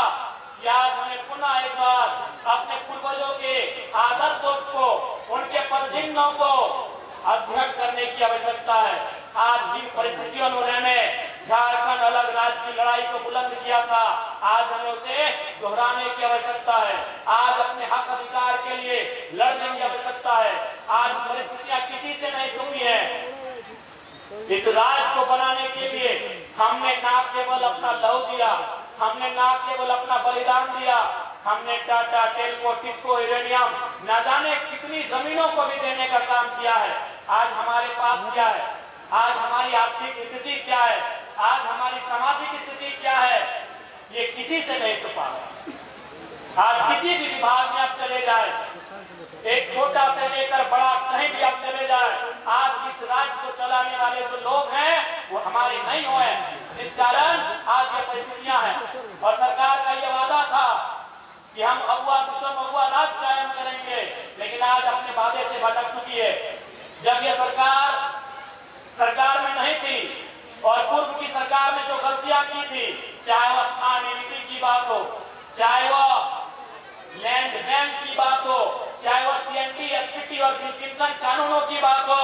कि आज हमें पुनः एक बार अपने पूर्वजों के आदर्शों को, उनके पदचिन्हों को अध्ययन करने की आवश्यकता है। आज जिन परिस्थितियों में उन्होंने झारखंड अलग राज्य की लड़ाई को बुलंद किया था, आज हमें उसे दोहराने की आवश्यकता है। आज अपने हक अधिकार के लिए लड़ने की आवश्यकता है। आज परिस्थितियां किसी से नहीं छुपी है। इस राज्य को बनाने के लिए हमने ना केवल अपना लहू दिया, हमने ना केवल अपना बलिदान दिया, हमने टाटा, टेल्को, टिस्को, यूरेनियम, न जाने कितनी जमीनों को भी देने का काम किया है। आज हमारे पास क्या है, आज हमारी आर्थिक स्थिति क्या है, आज हमारी सामाजिक स्थिति क्या है, ये किसी से नहीं छुपा। आज किसी भी विभाग में आप चले जाए, एक छोटा से लेकर बड़ा कहीं भी आप चले जाए, आज इस राज्य को चलाने वाले जो लोग हैं वो हमारे नहीं हुए, जिस कारण आज ये परिस्थितियां हैं। और सरकार का ये वादा था कि हम अगुआ दुश्मन अगुआ राज कायम करेंगे, लेकिन आज अपने वादे से भटक चुकी है। जब ये सरकार में नहीं थी और पूर्व की सरकार ने जो गलतियां की थी, चाहे वह स्थानीय नीति की बात हो, चाहे वह लैंड बैंक की बात हो, चाहे वह सीएनटी, एसपीटी और विल्किंसन कानूनों की बात हो,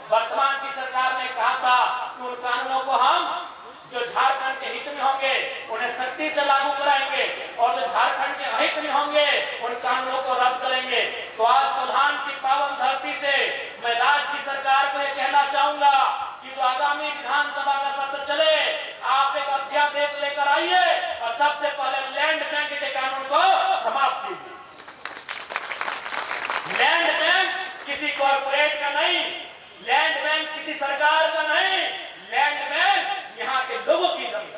वर्तमान की सरकार ने कहा था कि उन कानूनों को हम जो झारखंड के हित में होंगे उन्हें सख्ती से लागू कराएंगे, और जो झारखंड के अहित में होंगे उन कानूनों को रद्द करेंगे। तो आज कोल्हान की पावन धरती से मैं राज्य की सरकार को यह कहना चाहूंगा कि जो आगामी विधानसभा का सत्र चले, आप एक अध्यादेश लेकर आइए और सबसे पहले लैंड बैंक के कानून को समाप्त कीजिए। लैंड बैंक किसी कॉर्पोरेट का नहीं, लैंड बैंक किसी सरकार का नहीं, लैंड बैंक यहाँ के लोगों की जमीन।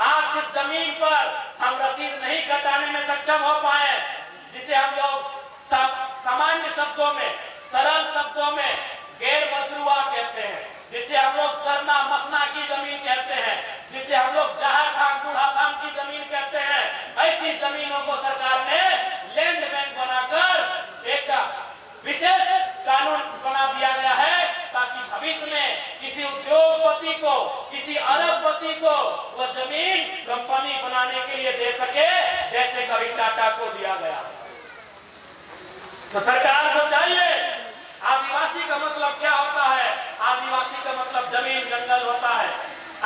आज जिस जमीन पर हम रसीद नहीं कटाने में सक्षम हो पाए, जिसे हम लोग सामान्य शब्दों में, सरल शब्दों में गैर मजरूआ कहते हैं, जिसे हम लोग सरना मसना की जमीन कहते हैं, जिसे हम लोग जहां खान बूढ़ा खान की जमीन कहते हैं, ऐसी जमीनों को सरकार ने लैंड बैंक बनाकर एक विशेष कानून बना दिया गया है, ताकि भविष्य में किसी उद्योगपति को, किसी अरबपति को वह जमीन कंपनी बनाने के लिए दे सके, जैसे कभी टाटा को दिया गया। तो सरकार को चाहिए, आदिवासी का मतलब क्या होता है? आदिवासी का मतलब जमीन जंगल होता है।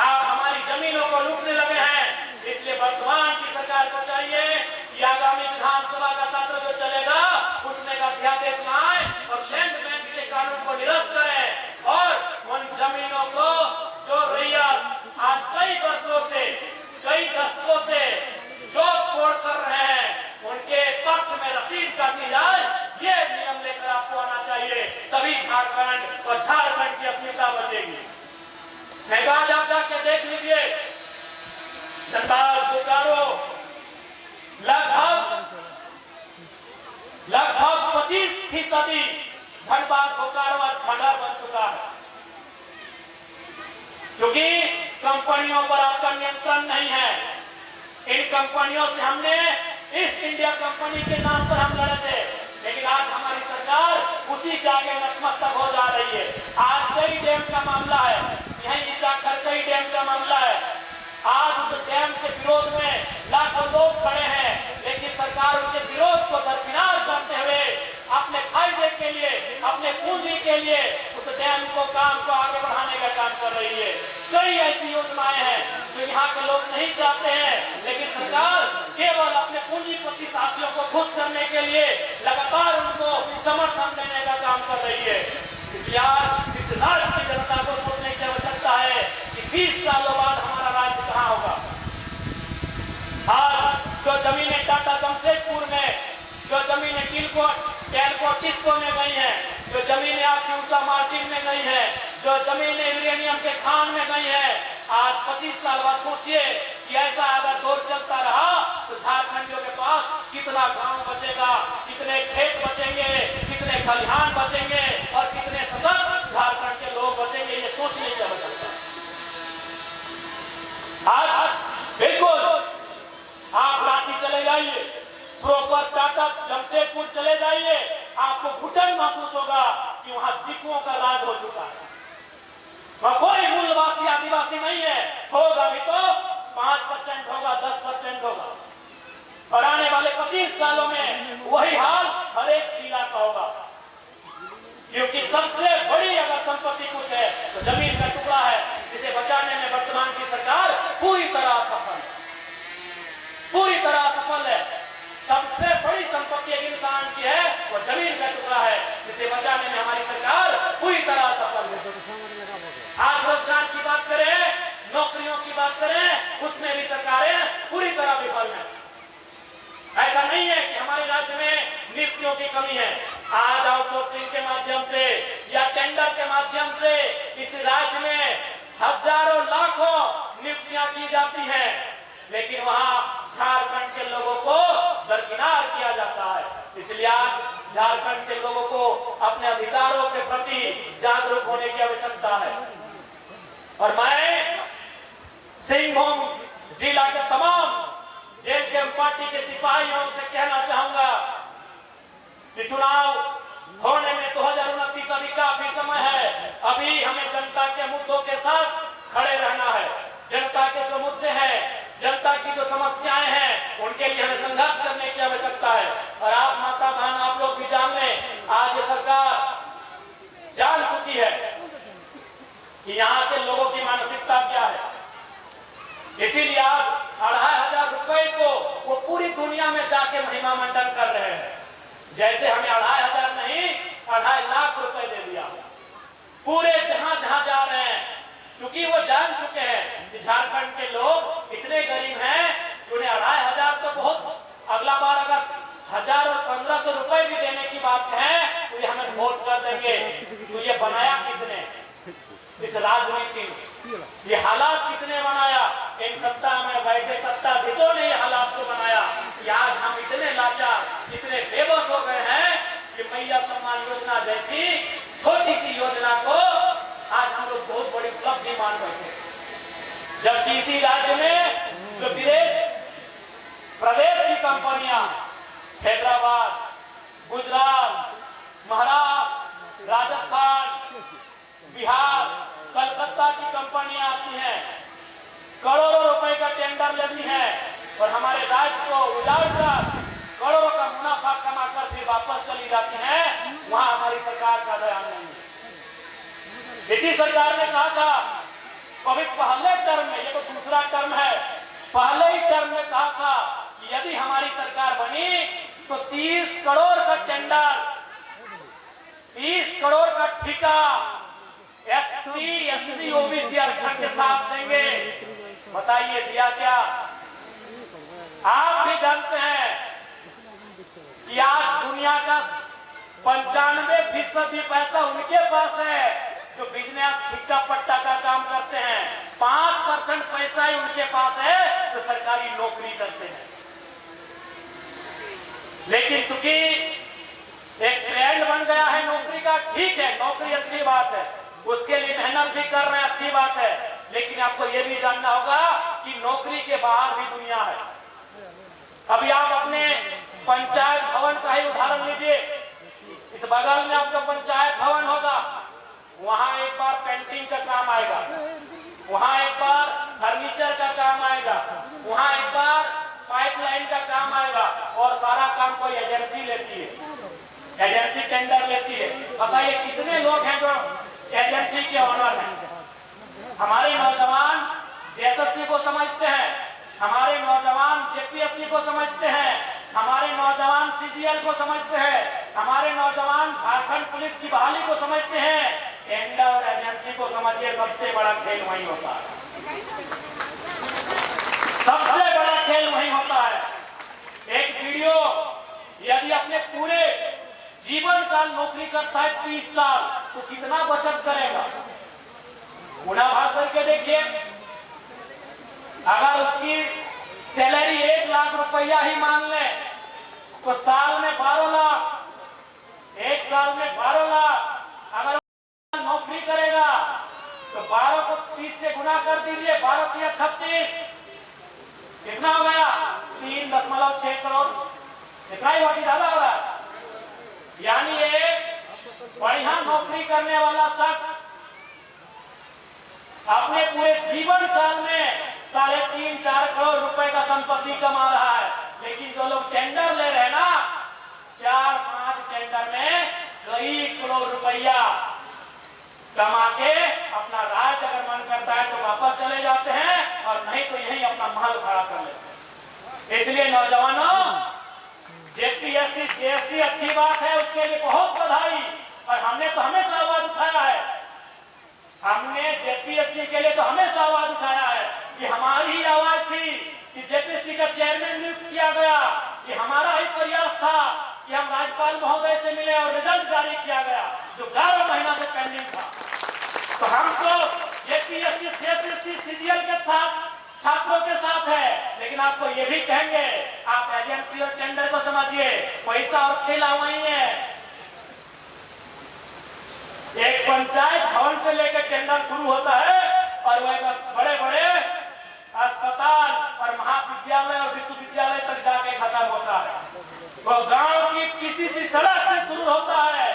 आप हमारी जमीनों को लूटने लगे हैं, इसलिए वर्तमान की सरकार को चाहिए कि आगामी विधानसभा का सत्र जो चलेगा उसमें का अध्यादेश लाए और लैंड बैंक के कानून को निरस्त करें, और उन जमीनों को जो रैया आज कई वर्षों से, कई दशकों से जो तोड़ कर रहे हैं, उनके पक्ष में रसीद कर दी जाए, ये नियम लेकर आपको आना चाहिए। तभी झारखंड और झारखंड की अस्मिता बचेगी। आज आप जाके देख लीजिए, धनबाद बोकारो लगभग 25% धनबाद बोकारो आज खंडहर बन चुका है, क्योंकि कंपनियों पर आपका नियंत्रण नहीं है। इन कंपनियों से हमने ईस्ट इंडिया कंपनी के नाम पर हम लड़े थे, लेकिन आज हमारी सरकार उसी के आगे नतमस्तक हो जा रही है। आज कई डैम का मामला है, यही कई डैम का मामला है। आज उस डैम के विरोध में लाखों लोग खड़े हैं, लेकिन सरकार उनके विरोध को दरकिनार करते हुए के लिए उस डैम को काम को आगे बढ़ाने का काम कर रही है। कई ऐसी योजनाएं हैं जो यहाँ के लोग नहीं चाहते हैं, लेकिन सरकार केवल अपने पूंजीपति साथियों को खुश करने के लिए लगातार उनको समर्थन देने का काम कर रही है। इस राज्य की जनता को सोचने की आवश्यकता है कि 20 सालों बाद हमारा राज्य कहाँ होगा। आज जो जमीनें टाटा जमशेदपुर में, जो जमीनें टिस्को में गई हैं, जो जमीनें आपकी उषा मार्टिन में गई हैं, जो जमीनें यूरेनियम के खान में गई हैं, आज 25 साल बाद सोचिए कि ऐसा अगर दौर चलता रहा तो झारखंडियों के पास कितना गांव बचेगा, कितने खेत बचेंगे, कितने खलिहान बचेंगे और कितने सशक्त झारखंड के लोग बचेंगे, ये सोचने की आवश्यकता है। आज बिल्कुल आप रांची चले जाइए, प्रॉपर टाटा जमशेदपुर चले जाइए, आपको घुटन महसूस होगा कि वहां दिकुओं का राज हो चुका है। वहां कोई मूलवासी आदिवासी नहीं है, होगा भी तो 5% होगा, 10% होगा, और आने वाले 25 सालों में वही हाल हर एक जिला का होगा। क्योंकि सबसे बड़ी अगर संपत्ति कुछ है तो जमीन का टुकड़ा है, जिसे बचाने में वर्तमान की सरकार पूरी तरह सफल है, पूरी तरह सफल है। सबसे बड़ी संपत्ति एक इंसान की है वो जमीन का टुकड़ा है, जिसे बचाने में हमारी सरकार पूरी तरह सफल है। आज रोजगार की बात करें, नौकरियों की बात करें, उसमें भी सरकारें पूरी तरह विफल हैं। ऐसा नहीं है कि हमारे राज्य में नियुक्तियों की कमी है। आज आउटसोर्सिंग के माध्यम से या टेंडर के माध्यम से इस राज्य में हजारों लाखों नियुक्तियां की जाती हैं, लेकिन वहां झारखंड के लोगों को दरकिनार किया जाता है। इसलिए आज झारखंड के लोगों को अपने अधिकारों के प्रति जागरूक होने की आवश्यकता है। और मैं सिंहभूम जिला के तमाम जेल के पार्टी के सिपाहियों से कहना चाहूंगा कि चुनाव होने में 2029 अभी काफी समय है। अभी हमें जनता के मुद्दों के साथ खड़े रहना है। जनता के जो मुद्दे हैं, जनता की जो समस्याएं हैं, उनके लिए हमें संघर्ष करने की आवश्यकता है। और आप माता बहन, आप लोग भी जान लें, आज ये सरकार जान चुकी है कि यहाँ के लोगों की मानसिकता क्या है। इसीलिए आप 2500 रुपए को वो पूरी दुनिया में जाके महिमा मंडन कर रहे हैं। जैसे हमें 2500 नहीं 2.5 लाख रुपए दे दिया। पूरे जहां जहां जा रहे हैं, चूंकि वो जान चुके हैं कि झारखंड के लोग इतने गरीब हैं, उन्हें 2500 तो बहुत, अगला बार अगर 1000 और 1500 रुपए भी देने की बात है तो ये हमें वोट कर देंगे। तो ये बनाया किसने इस राजनीति में? ये हालात किसने बनाया? इन सत्ता में बैठे सत्ताधीशों ने ये हालात को बनाया कि आज हम इतने लाचार, इतने बेबस हो गए हैं कि मैया सम्मान योजना जैसी छोटी सी योजना को आज हम लोग बहुत बड़ी उपलब्धि मान बैठे। जबकि इसी राज्य में जो प्रदेश की कंपनियां हैदराबाद, गुजरात, महाराष्ट्र, राजस्थान, बिहार, कलकत्ता की कंपनियां आती हैं, करोड़ों रुपए का टेंडर लेती हैं और हमारे राज्य को उजाड़कर करोड़ों का मुनाफा कमाकर फिर वापस चली जाती हैं। वहां हमारी सरकार का ध्यान नहीं है। इसी सरकार ने कहा था पहले टर्म में, ये तो दूसरा टर्म है, पहले ही टर्म में कहा था कि यदि हमारी सरकार बनी तो 30 करोड़ का टेंडर, 30 करोड़ का ठेका SC, SC, OBC आरक्षण के साथ देंगे। बताइए दिया क्या? आप भी जानते हैं कि आज दुनिया का 95% पैसा उनके पास है जो बिजनेस ठिक्का पट्टा का काम करते हैं। 5% पैसा ही उनके पास है जो सरकारी नौकरी करते हैं। लेकिन चूंकि एक ट्रेंड बन गया है नौकरी का, ठीक है, नौकरी अच्छी बात है, उसके लिए मेहनत भी कर रहे हैं, अच्छी बात है, लेकिन आपको यह भी जानना होगा कि नौकरी के बाहर भी दुनिया है। अभी आप अपने पंचायत भवन का ही उदाहरण लीजिए। इस बगल में आपका पंचायत भवन होगा, वहां एक बार पेंटिंग का काम आएगा, वहां एक बार फर्नीचर का काम आएगा, वहां एक बार पाइपलाइन का काम आएगा और सारा काम कोई एजेंसी लेती है। एजेंसी टेंडर लेती है। बताइए कितने लोग हैं जो एजेंसी के ऑनर हैं? हमारे नौजवान जेएसएससी को समझते हैं, हमारे नौजवान जेपीएससी को समझते हैं, हमारे नौजवान सीजीएल को समझते हैं, हमारे नौजवान झारखंड पुलिस की बहाली को समझते हैं। टेंडर एजेंसी को समझिए, सबसे बड़ा खेल वही होता है, सबसे बड़ा खेल वही होता है। एक वीडियो यदि अपने पूरे जीवन काल नौकरी करता है 30 साल, तो कितना बचत करेगा? गुना भाग करके देखिए। अगर उसकी सैलरी 1 लाख रुपया ही मान ले तो साल में 12 लाख, एक साल में 12 लाख। अगर नौकरी करेगा तो 12 को 30 से गुना कर दीजिए, 12 तिया 36, कितना हो गया? 3.6 करोड़। इतना ही बाकी ज्यादा हो रहा है। यानी एक बढ़िया नौकरी करने वाला शख्स अपने पूरे जीवन काल में 3.5-4 करोड़ रुपए का संपत्ति कमा रहा है। लेकिन जो लोग टेंडर ले रहे हैं ना, 4-5 टेंडर में कई करोड़ रुपया कमा के अपना राज अगर मन करता है तो वापस चले जाते हैं, और नहीं तो यही अपना महल खड़ा कर लेते हैं। इसलिए नौजवानों, जेपीएससी जेएससी अच्छी बात है, उसके लिए बहुत बधाई। और हमने तो हमेशा आवाज उठाया है, हमने जेपीएससी के लिए तो हमेशा आवाज उठाया है कि हमारी ही आवाज थी कि जेपीएससी का चेयरमैन नियुक्त किया गया, कि हमारा ही प्रयास था कि हम राज्यपाल महोदय से मिले और रिजल्ट जारी किया गया जो 11 महीना से पेंडिंग था। तो हम तो जेपीएससी जेएससी सीजीएल के साथ, छात्रों के साथ है। लेकिन आपको ये भी कहेंगे, आप एजेंसी और टेंडर को समझिए, पैसा और खेला वही है। एक पंचायत भवन से लेकर टेंडर शुरू होता है और वह बस बड़े बड़े अस्पताल और महाविद्यालय और विश्वविद्यालय तक जाके खत्म होता है। वो गांव की पीसीसी सड़क से शुरू होता है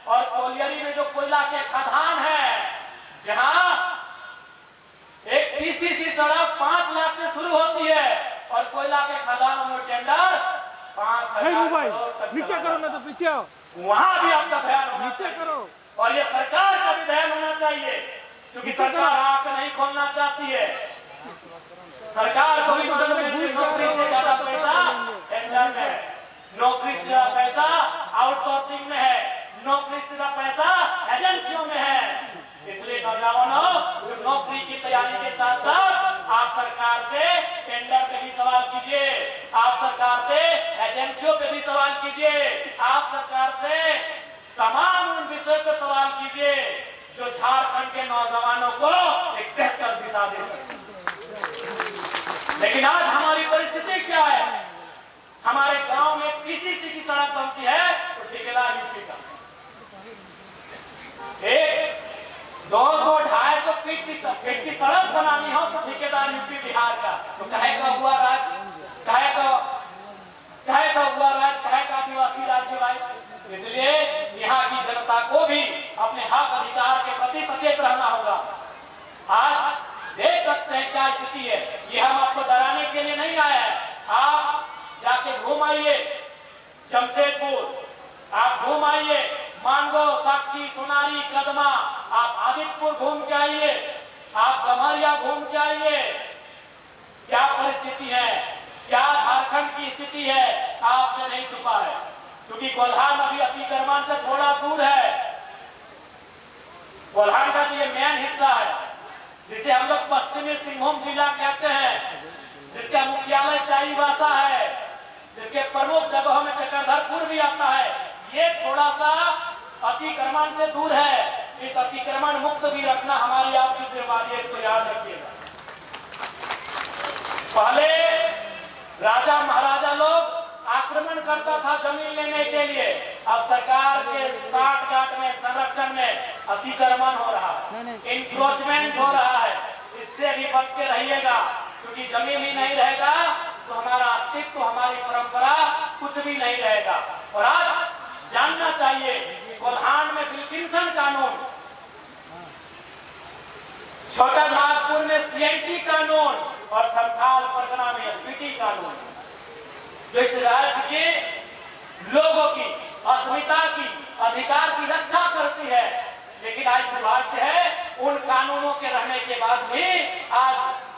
और कोलियरी में जो कोयला के खदान है, जहां एक पीसीसी सड़क 5 लाख से शुरू होती है और कोयला के खदानों में टेंडर 5,000 करोड़ तक। नीचे करो ना तो पीछे आओ। वहां भी आपका ध्यान होना नीचे करो। और ये सरकार का भी ध्यान होना चाहिए, क्योंकि सरकार आंख नहीं खोलना चाहती है। सरकार को भी नौकरी से ज्यादा पैसा टेंडर में है, नौकरी से ज्यादा पैसा आउटसोर्सिंग में है, नौकरी से ज्यादा पैसा एजेंसियों में है। इसलिए नौजवानों, जो नौकरी की तैयारी के साथ साथ आप सरकार से टेंडर पे भी सवाल कीजिए, आप सरकार से एजेंसियों पे भी सवाल कीजिए, आप सरकार से तमाम उन विषयों पर सवाल कीजिए जो झारखंड के नौजवानों को एक बेहतर दिशा दे सके। लेकिन आज हमारी परिस्थिति क्या है? हमारे गांव में पीसीसी की सड़क बनती है तो ठेकेदार यूपी का, 200-250 फीट की सड़क बनानी हो तो ठेकेदार यूपी बिहार का। तो कहेगा हुआ राज, कहेगा हुआ राज, कहेगा आदिवासी राज्य भाई। इसलिए यहाँ की जनता को भी अपने हक अधिकार के प्रति सचेत रहना होगा। आज देख सकते हैं क्या स्थिति है। ये हम आपको डराने के लिए नहीं आए हैं। आप जाके घूम आइए जमशेदपुर, आप घूम आइए मानगो, साक्षी, सोनारी, कदमा, आप आदित्यपुर घूम के आइए, आप गम्हरिया घूम के आइए। क्या परिस्थिति है, क्या झारखंड की स्थिति है, आपसे नहीं छुपा है। क्योंकि कोल्हान अभी अतिक्रमण से थोड़ा दूर है। कोल्हान का ये मेन हिस्सा है जिसे हम लोग पश्चिमी सिंहभूम जिला कहते हैं, जिसका मुख्यालय चाईबासा है, जिसके प्रमुख जगहों में चक्रधरपुर भी आता है। ये थोड़ा सा अतिक्रमण से दूर है। इस अतिक्रमण मुक्त भी रखना हमारी आपकी जिम्मेदारी है, इसको याद रखिएगा। पहले राजा महाराजा लोग आक्रमण करता था जमीन लेने के लिए। अब सरकार के साठ-गांठ में, संरक्षण में अतिक्रमण हो रहा है, इंक्रोचमेंट हो रहा है। इससे भी बच के रहिएगा, क्योंकि जमीन ही नहीं रहेगा तो हमारा अस्तित्व, हमारी परंपरा कुछ भी नहीं रहेगा। और आज जानना चाहिए, कोल्हान में विल्किंसन कानून, छोटा नागपुर में सीएनटी कानून और संथाल परगना में एसपीटी कानून, जो इस राज्य के लोगों की अस्मिता की, अधिकार की रक्षा करती है। लेकिन आज दुर्भाग्य है, उन कानूनों के रहने के बाद भी आज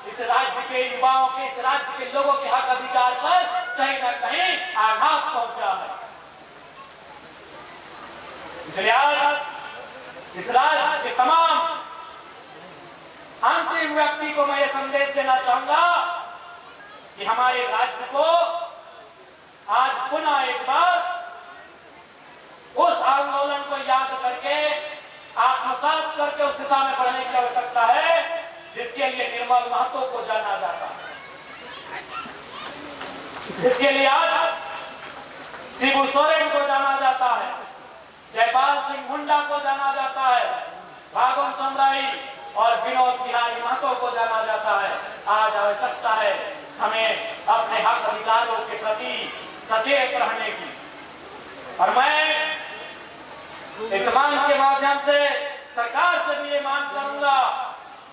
इस राज्य के युवाओं के, इस राज्य के लोगों के हक अधिकार पर कहीं न कहीं आघात पहुंचा है। इसलिए आज इस राज्य के तमाम अंतिम व्यक्ति को मैं ये संदेश देना चाहूंगा कि हमारे राज्य को आज पुनः एक बार उस आंदोलन को याद करके, आत्मसात करके उस दिशा में बढ़ने की आवश्यकता है जिसके लिए निर्मल महतो को जाना जाता है, जिसके लिए आज शिबू सोरेन को जाना जाता है, जयपाल सिंह मुंडा को जाना जाता है, भागवत समराई और विनोद बिहारी महतो को जाना जाता है। आज आवश्यकता है हमें अपने हक अधिकारों के प्रति सचेत रहने की। और मैं इस मंच के माध्यम से सरकार से भी ये मांग करूंगा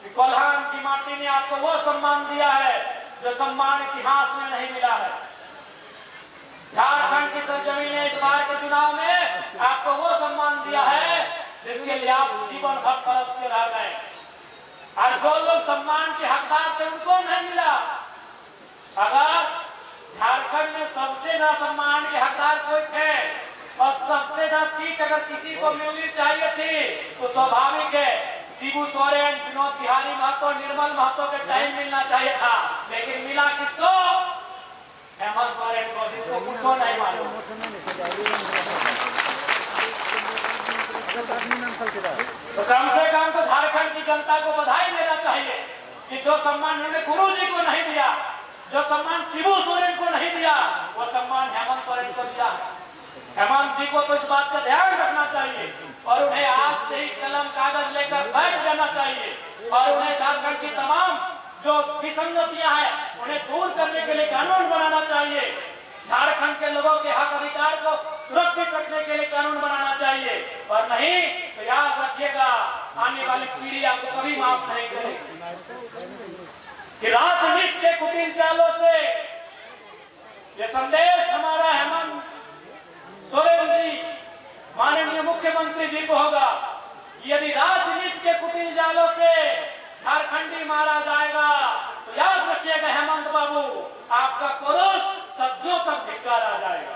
कि कोल्हान की माटी ने आपको वो सम्मान दिया है जो सम्मान इतिहास में नहीं मिला है। झारखंड की सरजमीन ने इस बार के चुनाव में आपको वो सम्मान दिया है जिसके लिए आप जीवन भर तरस के रह गए। और जो लोग सम्मान के हकदार थे उनको नहीं मिला। अगर झारखंड में सबसे ज्यादा सम्मान के हकदार कोई थे और सबसे ज्यादा सीट अगर किसी को मिलनी चाहिए थी तो स्वाभाविक है शिबू सोरेन, विनोद बिहारी महतो, निर्मल महतो के टाइम मिलना चाहिए था। लेकिन मिला किसको? हेमंत सोरेन को, जिसको कुछ नहीं मालूम। तो कम से कम तो झारखंड की जनता को बधाई देना चाहिए कि जो सम्मान उन्होंने गुरु जी को नहीं दिया, जो सम्मान शिबू सोरेन को नहीं दिया, वो सम्मान हेमंत सोरेन को दिया। हेमंत जी को तो इस बात का ध्यान रखना चाहिए और उन्हें आज से ही कलम कागज लेकर बैठ जाना चाहिए और उन्हें झारखंड की तमाम जो विसंगतियां हैं उन्हें दूर करने के लिए कानून बनाना चाहिए। झारखंड के लोगों के हक अधिकार को सुरक्षित रखने के लिए कानून बनाना चाहिए। और नहीं तो याद रखिएगा, आने वाली पीढ़ी आपको कभी माफ नहीं करेगी कि राजनीति के कुटिल चालों से ये संदेश हमारा हेमंत सोरेन जी, माननीय मुख्यमंत्री जी को होगा। यदि राजनीति के कुटिल जालों से झारखंडी मारा जाएगा तो याद रखिएगा हेमंत बाबू, आपका पुरुष सदियों तक धिक्कार आ जाएगा।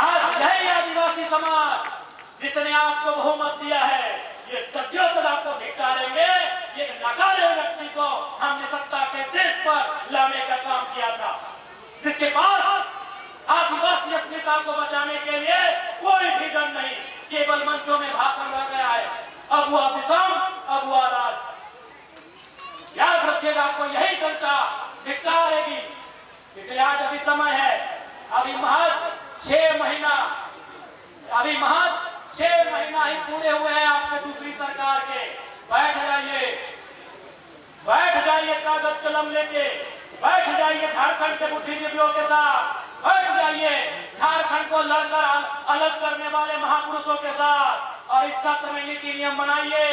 आज यही आदिवासी समाज जिसने आपको बहुमत दिया है, ये सदियों तक आपको धिक्कारेंगे। ये नकारे व्यक्ति को हमने सत्ता के शीर्ष पर लाने का काम किया था, जिसके पास आदिवासी अस्मिता को बचाने के लिए कोई विजन नहीं, केवल मंचों में भाषण रह गया है। अब हुआ विषम, अब हुआ राज। याद रखिएगा, आपको यही जनता धिक्कारेगी। इसलिए आज अभी समय है, अभी महज 6 महीना ही पूरे हुए हैं आपके दूसरी सरकार के। बैठ जाइए कागज कलम लेके, बैठ जाइए झारखंड के बुद्धिजीवियों के साथ, बैठ जाइए झारखंड को लड़कर अलग करने वाले महापुरुषों के साथ और इस सत्र में नीति नियम बनाइए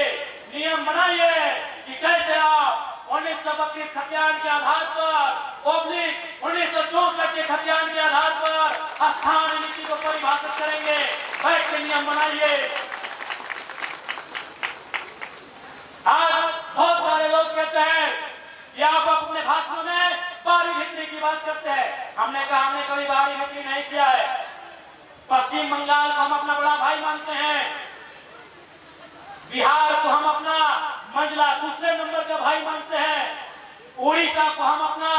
कि कैसे आप 1932 खतियान के आधार पर, 1964 के खतियान के आधार पर स्थानीय नीति को परिभाषित करेंगे। बैठ के नियम बनाइए। आज बहुत सारे लोग कहते हैं कि आप अपने भाषण में बारी भित्री की बात करते हैं। हमने कहा हमने कभी बारी भित्री नहीं किया है। पश्चिम बंगाल को हम अपना बड़ा भाई मानते हैं, बिहार को हम अपना मंझला दूसरे नंबर का भाई मानते हैं, उड़ीसा को हम अपना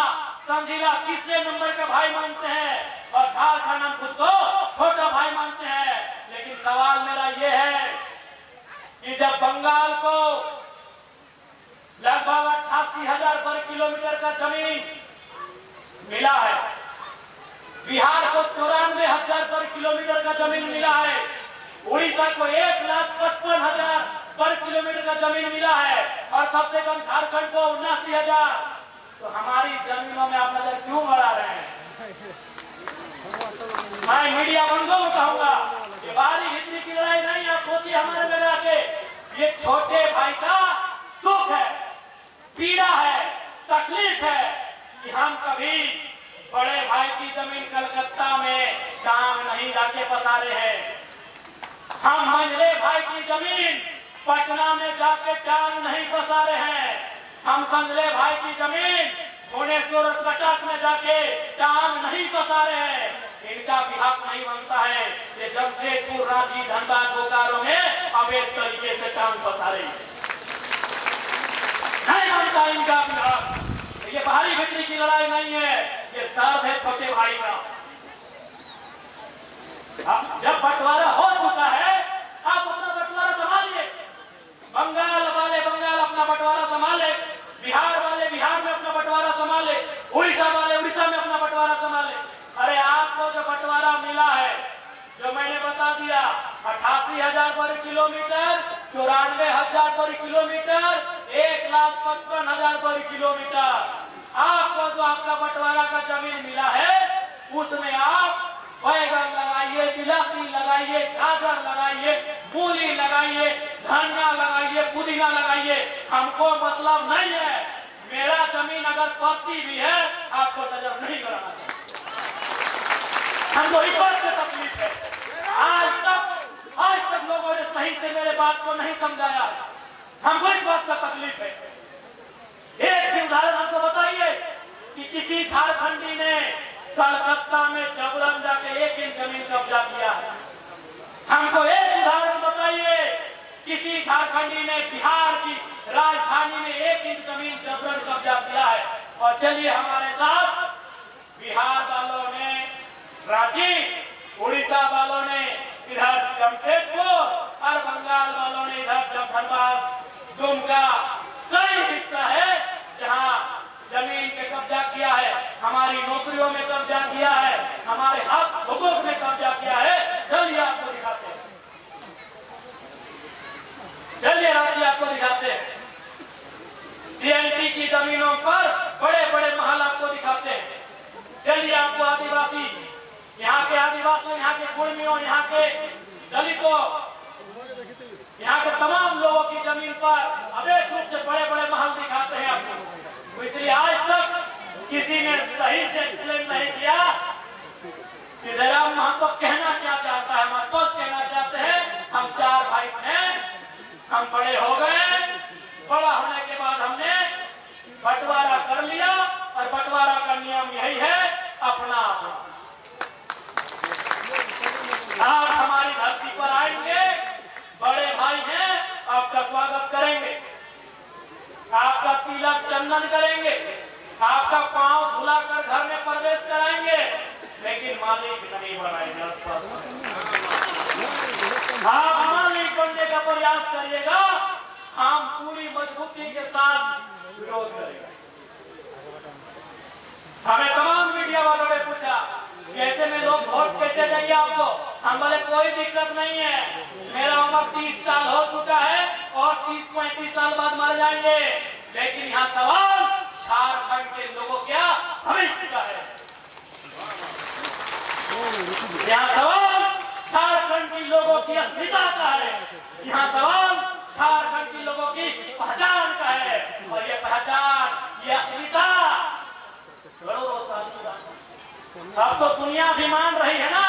संजीला तीसरे नंबर का भाई मानते हैं और झारखंड हम खुद को छोटा भाई मानते हैं। लेकिन सवाल मेरा ये है कि जब बंगाल को लगभग 88,000 वर्ग किलोमीटर का जमीन मिला है, बिहार को 94,000 वर्ग किलोमीटर का जमीन मिला है, उड़ीसा को 1,55,000 वर्ग किलोमीटर का जमीन मिला है और सबसे कम झारखंड को 79,000। तो हमारी जमीनों में आप नजर क्यों बढ़ा रहे हैं? मैं मीडिया बंधुओं को कहूंगा कि बारी भित्री की लड़ाई नहीं। आप सोचिए हमारे में आके ये छोटे भाई का दुख है, पीड़ा है, तकलीफ है कि हम कभी बड़े भाई की जमीन कलकत्ता में टांग नहीं जाके पसारे हैं। हम मंझले भाई की जमीन पटना में जाके टांग नहीं पसारे हैं। हम संजले भाई की जमीन भुवनेश्वर और कटक में जाके टांग नहीं पसारे हैं। इनका भी हक नहीं बनता है कि जमशेदपुर, रांची, धनबाद, बोकारो में अवैध तरीके से टांग पसारे, नहीं बनता इनका भी हक। ये बाहरी भीतरी की लड़ाई नहीं है, ये दर्द है छोटे भाई का। जब बंटवारा हो चुका है, आप अपना बंटवारा संभालिए। बंगाल वाले बंगाल अपना बंटवारा संभाले, बिहार वाले बिहार में अपना बंटवारा संभाले, उड़ीसा वाले उड़ीसा में अपना बंटवारा संभाले। अरे आपको जो बंटवारा मिला है, जो मैंने बता दिया, 88,000 वर्ग किलोमीटर, 94,000 वर्ग किलोमीटर, 1,55,000 वर्ग किलोमीटर। आपको जो आपका बंटवारा का जमीन मिला है, उसमें आप बैगन लगाइए, बिलाती लगाइए, गाजर लगाइए, मूली लगाइए, धनिया लगाइए, पुदीना लगाइए, हमको मतलब नहीं है। मेरा जमीन अगर पड़ती भी है, आपको नजर नहीं कराना चाहिए। हमको इस बात से तकलीफ है। आज तक लोगों ने सही से मेरे बात को नहीं समझाया। हमको इस बात का तकलीफ है। एक भी उदाहरण हमको बताइए कि किसी झारखंडी ने कलकत्ता में जबरन जाके 1 इंच जमीन कब्जा किया है। हमको एक उदाहरण बताइए, किसी झारखंडी ने बिहार की राजधानी में 1 इंच जमीन जबरन कब्जा किया है। और चलिए हमारे साथ बिहार वालों ने रांची, उड़ीसा वालों ने इधर जमशेदपुर और बंगाल वालों ने इधर धनबाद, दुमका, कई हिस्सा है जहां जमीन पे कब्जा किया है, हमारी नौकरियों में कब्जा किया है, हमारे हक हुकूक में कब्जा किया है। चलिए आपको दिखाते हैं, चलिए रांची आपको दिखाते हैं। सीएनटी की जमीनों पर बड़े बड़े महल आपको दिखाते हैं। चलिए आपको आदिवासी, यहाँ के आदिवासियों, यहाँ के कुर्मियों, यहाँ के दलितों, यहाँ के तमाम लोगों की जमीन पर अवैध रूप से बड़े बड़े महल दिखाते हैं आपको। तो इसलिए आज तक किसी ने सही से एक्सप्लेन नहीं किया कि जयराम हमको कहना क्या चाहता है। हम तो कहना चाहते हैं, हम 4 भाई हैं, हम बड़े हो गए, बड़ा होने के बाद हमने बंटवारा कर लिया और बंटवारा का नियम यही है, अपना अपना। आप हमारी धरती पर आएंगे, बड़े भाई हैं, आपका स्वागत करेंगे, आपका तिलक चंदन करेंगे, आपका पांव धुलाकर घर में प्रवेश कराएंगे, लेकिन मालिक नहीं बनाएंगे। आप मालिक बनने का प्रयास करिएगा, हम पूरी मजबूती के साथ विरोध करेंगे। हमें तमाम मीडिया वालों ने पूछा कैसे में लोग वोट कैसे देंगे आपको। हम बोले कोई दिक्कत नहीं है, मेरा उम्र 30 साल हो चुका है और 30-35 साल बाद मर जाएंगे, लेकिन यहाँ सवाल झारखंड के लोगों क्या भविष्य का है। यहाँ सवाल झारखंड के लोगों की अस्मिता का है, यहाँ सवाल झारखंड के लोगों की पहचान का है। और ये पहचान, ये अस्मिता करोड़ों साल का। अब तो दुनिया भी मान रही है ना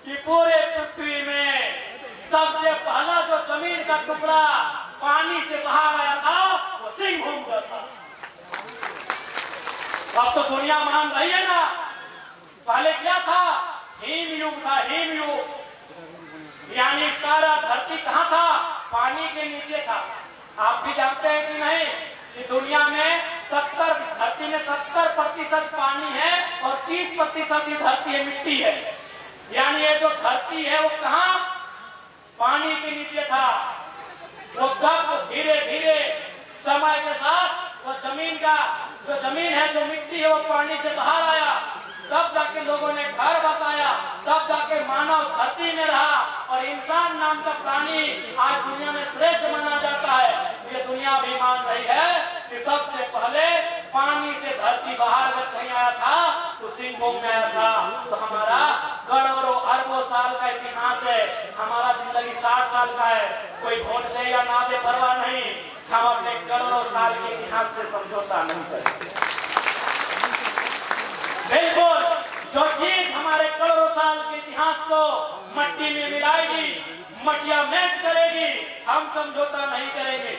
कि पूरे पृथ्वी में सबसे पहला जो जमीन का टुकड़ा पानी से बाहर आया था वो सिंहभूम का था। अब तो दुनिया मान रही है ना, पहले क्या था, हिमयुग था, हिमयुग। यानी सारा धरती कहाँ था, पानी के नीचे था। आप भी जानते हैं कि नहीं कि दुनिया में धरती में 70% पानी है और 30% ही धरती है मिट्टी है। यानी ये जो धरती है वो कहाँ, पानी के नीचे था। वो कब धीरे धीरे समय के साथ वो जमीन का जो जमीन है, जो मिट्टी है, वो पानी से बाहर आया, तब जाके लोगों ने घर बसाया, तब जाके मानव धरती में रहा और इंसान नाम का प्राणी आज दुनिया में श्रेष्ठ माना जाता है। ये दुनिया भी मान रही है कि सबसे पहले पानी से धरती बाहर जब कहीं आया था तो सिंहभूम में आया था। तो हमारा करोड़ों अरबों साल का इतिहास है, हमारा जिंदगी 60 साल का है। कोई वोट दे या ना दे परवाह नहीं, हम अपने करोड़ों साल के इतिहास से समझौता नहीं करेंगे। बिल्कुल जो चीज हमारे करोड़ों साल के इतिहास को मट्टी में मिलाएगी, मटिया मेट करेगी, हम समझौता नहीं करेंगे।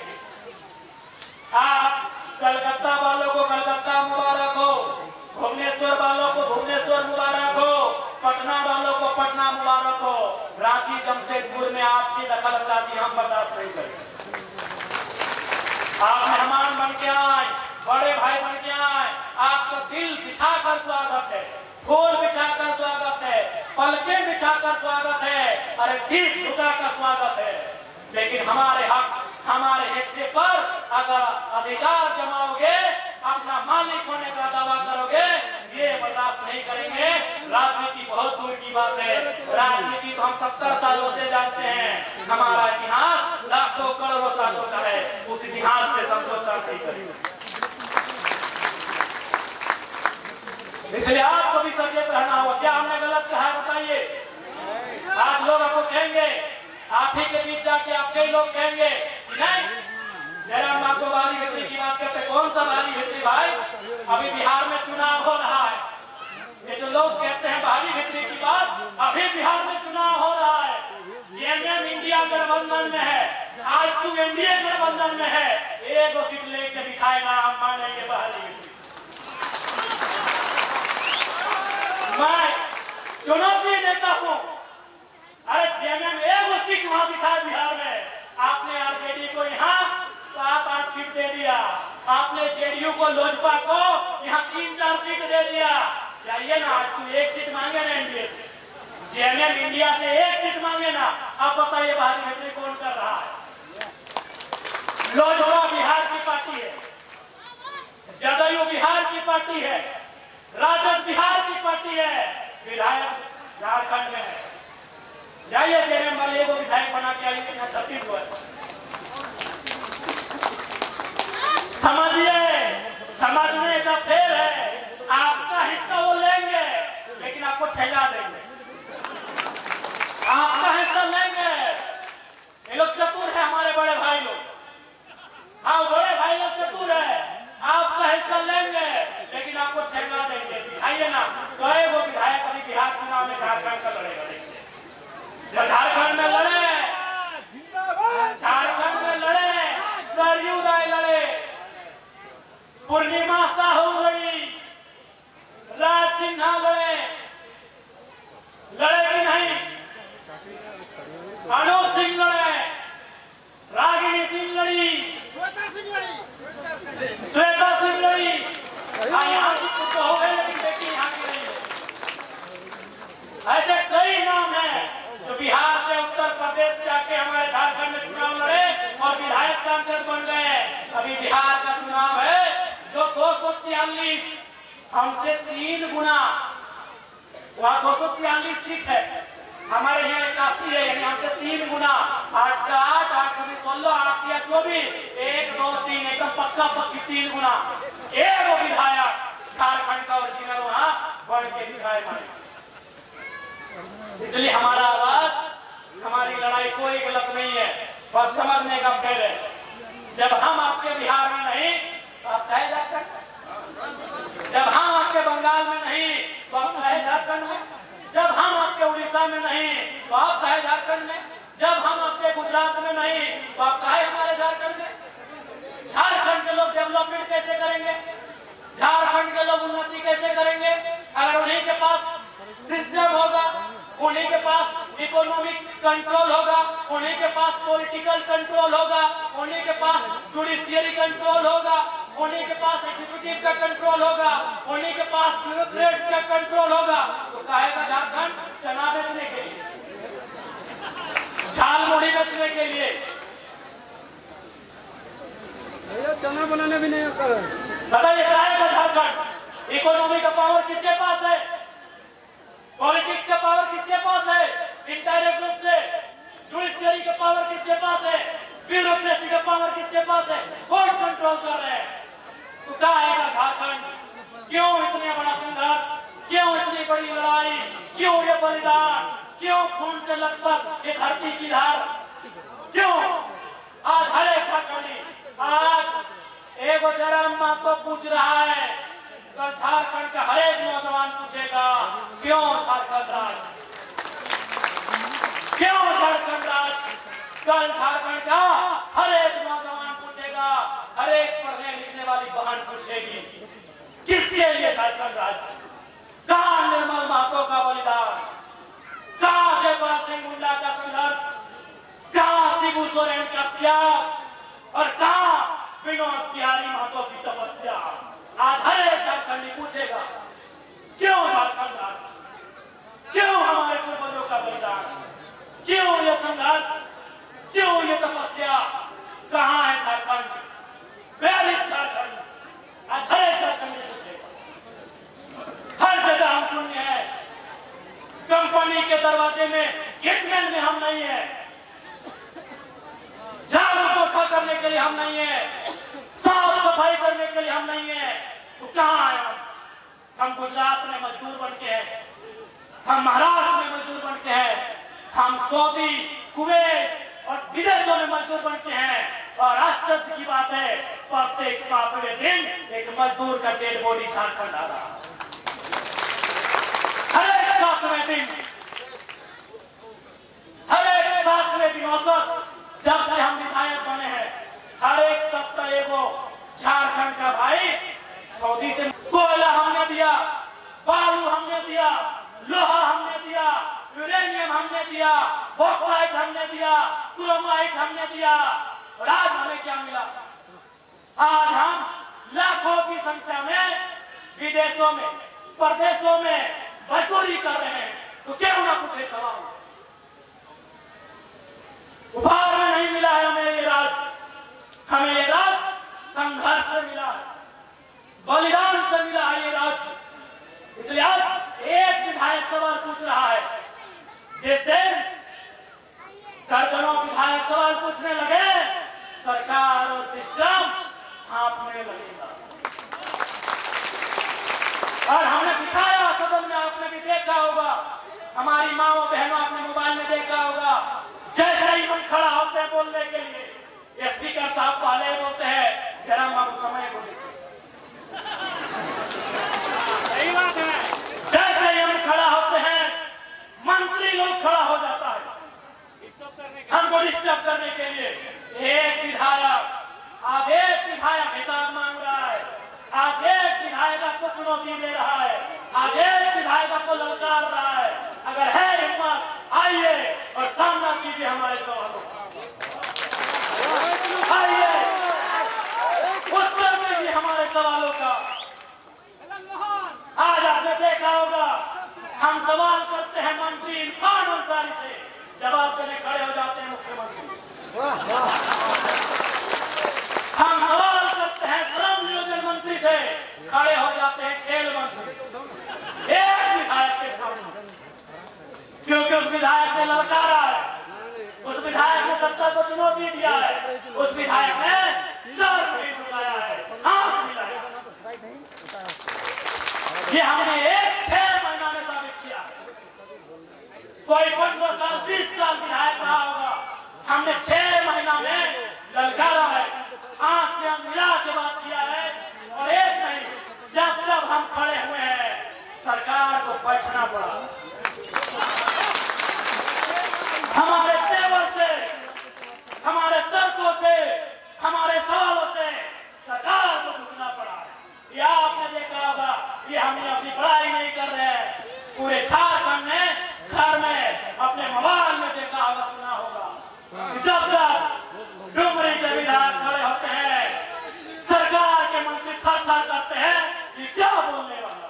आप कलकत्ता वालों को कलकत्ता मुबारक हो, भुवनेश्वर वालों को भुवनेश्वर मुबारक हो, पटना वालों को पटना मुबारक हो, रांची जमशेदपुर में आपकी दखलअंदाजी हम बर्दाश्त नहीं करेंगे। आप मेहमान बन के आए, बड़े भाई बन के आए, आपका दिल बिछाकर स्वागत है, फूल बिछाकर स्वागत है, पलकें बिछाकर स्वागत है, अरे शीश झुकाकर स्वागत है। लेकिन हमारे हक, हमारे हिस्से पर अगर अधिकार जमाओगे, अपना मालिक होने का दावा करोगे, ये बर्दाश्त नहीं करेंगे। राजनीति बहुत दूर की बात है, राजनीति तो हम 70 सालों से जानते हैं, हमारा इतिहास लाखों करोड़ों सालों का है, उस इतिहास से समझौता नहीं करेंगे। इसलिए आपको भी सचेत रहना होगा। क्या हमने गलत कहा बताइए? आज लोग आपको कहेंगे, आप ही के बीच जाके आप कई लोग कहेंगे नहीं, जयराम आपको बाली भित्री की बात करते, कौन सा बाली भित्री भाई? अभी बिहार में चुनाव हो रहा है। ये जो लोग कहते हैं बाली भित्री की बात, अभी बिहार में चुनाव हो रहा है। जेएमएम इंडिया गठबंधन में है, आजसू एनडीए गठबंधन में है, एक सीट लेके दिखाएगा, हम मानेंगे बाली भित्री। मैं चुनौती देता हूँ, अरे जेएमएम एक सीट वहां दिखाए बिहार में, आपने आरजेडी को यहाँ 7-8 सीट दे दिया, आपने जेडीयू को, लोजपा को यहाँ 3-4 सीट दे दिया। जाइए ना, आज एक सीट मांगे ना एनडीए से, जेएमएम इंडिया से एक सीट मांगे ना। अब बताइए बाहरी भित्री कौन कर रहा है? लोजपा बिहार की पार्टी है, जदयू बिहार की पार्टी है, राजद बिहार की पार्टी है, विधायक झारखंड में है। जाइए जेएमएम वाले को विधायक बना के आइए छत्तीसगढ़। समझिए, समझने का फेर है, आपका हिस्सा वो लेंगे, लेकिन आपको ठेला देंगे, आपका हिस्सा लेंगे। ये लोग चतुर है, हमारे बड़े भाई लोग, हाँ बड़े भाई लोग चतुर है, आपका हिस्सा लेंगे, लेकिन आपको ठेला देंगे। आइए ना, कई वो विधायक अभी बिहार चुनाव में झारखंड का लड़ेगा, जब झारखंड में लड़े, झारखंड में लड़े, सरयू राय लड़े, पूर्णिमा साहू लड़ी, राज सिन्हा लड़े, लड़े कि नहीं? अनूप सिंह लड़े, रागिनी सिंह लड़ी, श्वेता सिंह लड़ी, यहाँ की तो हो गए, लेकिन देखिए यहाँ की नहीं। ऐसे कई नाम हैं जो बिहार से उत्तर प्रदेश जाके हमारे झारखंड में चुनाव लड़े और विधायक सांसद बन गए। अभी बिहार का चुनाव है जो 243, हमसे 3 गुना, वहाँ 243 सीट है, हमारे यहाँ 81 है, यानी हमसे 3 गुना, 8 का 8, 8 कभी 16, 8 या 24, 1, 2, 3, एकदम पक्का पक्की 3 गुना। एक वो विधायक झारखंड का ओरिजिनल वहाँ बढ़ के दिखाए हमारे। इसलिए हमारा आवाज, हमारी लड़ाई कोई गलत नहीं है, बस समझने का फेर है। जब हम आपके बिहार में नहीं तो आप चाहे झारखंड, जब हम आपके बंगाल में नहीं तो आप चाहे झारखंड में, जब हम आपके उड़ीसा में नहीं तो आप चाहे झारखंड में, जब हम आपके गुजरात में नहीं तो आप चाहे हमारे झारखंड में। झारखंड के लोग डेवलपमेंट कैसे करेंगे? झारखंड के लोग उन्नति कैसे करेंगे? अगर उन्हीं के पास सिस्टम होगा, उन्हीं के पास इकोनॉमिक कंट्रोल होगा, उन्हीं के पास पॉलिटिकल कंट्रोल होगा, उन्हीं के पास जुडिशियरी कंट्रोल होगा, उन्हीं के पास एग्जीक्यूटिव का कंट्रोल होगा, उन्हीं के पास ब्यूरोक्रेट्स का कंट्रोल होगा, तो कहेगा झारखंड चना बेचने के लिए, झाल मुड़ी बेचने के लिए, चना बनाने भी नहीं आता। बताइए कहेगा झारखंड? इकोनॉमी का पावर किसके पास है? पॉलिटिक्स का पावर किसके पास है? इनडायरेक्ट रूप से। जुडिशियरी का पावर किसके पास है? ब्यूरोक्रेसी का पावर किसके पास है? कोर्ट कंट्रोल कर रहे हैं। तो क्या आएगा झारखंड? क्यों इतना बड़ा संघर्ष? क्यों इतनी बड़ी लड़ाई? क्यों ये बलिदान? क्यों खून से लथपथ ये धरती की धार? क्यों आज हर एक झारखंडी, आज एक जयराम माँ को पूछ रहा है, कल झारखंड का हर एक नौजवान पूछेगा क्यों झारखंड राज, क्यों झारखंड राज। कल झारखंड का हर एक नौजवान पूछेगा, हर एक पढ़ने लिखने वाली बहन पूछेगी किसके लिए झारखंड राज। कहां निर्मल महतो का बलिदान, कहां जयपाल सिंह मुंडा का संघर्ष, कहां शिबू सोरेन का त्याग और कहां विनोद बिहारी महतो की तपस्या। आज हर एक झारखंडी पूछेगा क्यों झारखंड राज, क्यों हमारे पूर्वजों का बलिदान, क्यों ये संघर्ष, क्यों ये तपस्या, कहां है झारखंड, प्यारी झारखंड। आज हर एक झारखंडी पूछेगा। हर जगह हम सुनने हैं कंपनी के दरवाजे में, गेटमैन में हम नहीं है, झाड़ू पोछा करने के लिए हम नहीं है, साफ सफाई करने के लिए हम नहीं है, तो कहां है हम गुजरात में मजदूर बन के हैं, हम महाराष्ट्र में मजदूर बन के हैं, हम सऊदी, कुवैत और विदेशों में मजदूर बन के हैं। और आश्चर्य की बात है प्रत्येक 7वें दिन एक मजदूर का डेड बॉडी झारखंड आ रहा। हर एक 7वें दिन, हर एक 7वें दिन औसत जब से हम विधायक बने हैं, हर एक सप्ताह एगो झारखंड का भाई सऊदी से कोयला हमने दिया, बालू हमने दिया, लोहा हमने दिया, यूरेनियम हमने दिया, बॉक्साइट हमने दिया, क्रोमाइट हमने दिया। और आज हमें क्या मिला? आज हम लाखों की संख्या में विदेशों में, परदेशों में मजदूरी कर रहे हैं, तो क्यों ना पूछे सवाल। उपहार में नहीं मिला है हमें ये राज, हमें ये राज संघर्ष से मिला है, बलिदान से मिला है ये राज। इसलिए आज एक विधायक सवाल पूछ रहा है, जिस दिन दर्जनों विधायक सवाल पूछने लगे, सरकार और सिस्टम हाँफने लगेगा। और हमने दिखाया सदन में, आपने भी देखा होगा, हमारी माओ बहनों आपने मोबाइल में देखा होगा, जैसे ही हम खड़ा होते हैं बोलने के लिए, स्पीकर साहब पहले बोलते हैं जरा हम समय को देखिए। सही बात है। जैसे ही हम खड़ा होते हैं मंत्री लोग खड़ा हो जाता है हमको डिस्टर्ब करने के लिए। एक विधायक, आज एक विधायक हिसाब मांग रहा है, आज एक विधायक आपको चुनौती दे रहा है, आज एक विधायक आपको ललकार रहा है। अगर है हिम्मत आइए और सामना कीजिए हमारे सवालों का, आइए उत्तर दीजिए हमारे सवालों का। आज आपने देखा होगा हम सवाल करते हैं मंत्री इरफान अंसारी से, जवाब देने खड़े हो जाते हैं मुख्यमंत्री। हम सवाल करते हैं श्रम नियोजन मंत्री से, खड़े हो जाते हैं खेल मंत्री। एक विधायक के सामने, क्योंकि उस विधायक ने ललकारा है, उस विधायक ने सत्ता को चुनौती दिया है, उस विधायक ने सर नहीं झुकाया है, हाथ मिलाया। ये हमने 6 महीना में साबित किया। कोई 15 साल 20 साल विधायक रहा होगा, हमने 6 महीना में ललकारा है, आंख से हम मिला के बात किया है। और एक नहीं, जब जब हम खड़े हुए हैं सरकार को बैठना पड़ा। हमारे तेवर से, हमारे तर्कों से, हमारे सवालों से सरकार को झुकना पड़ा। ये आपने देखा होगा, ये हमने अपनी बड़ाई नहीं कर रहे हैं, पूरे झारखंड में घर में अपने मोबाइल में देखा होगा, सुना होगा। जब जब डुमरी के विधायक खड़े होते हैं, सरकार के मंत्री थर-थर करते हैं कि क्या बोलने वाला।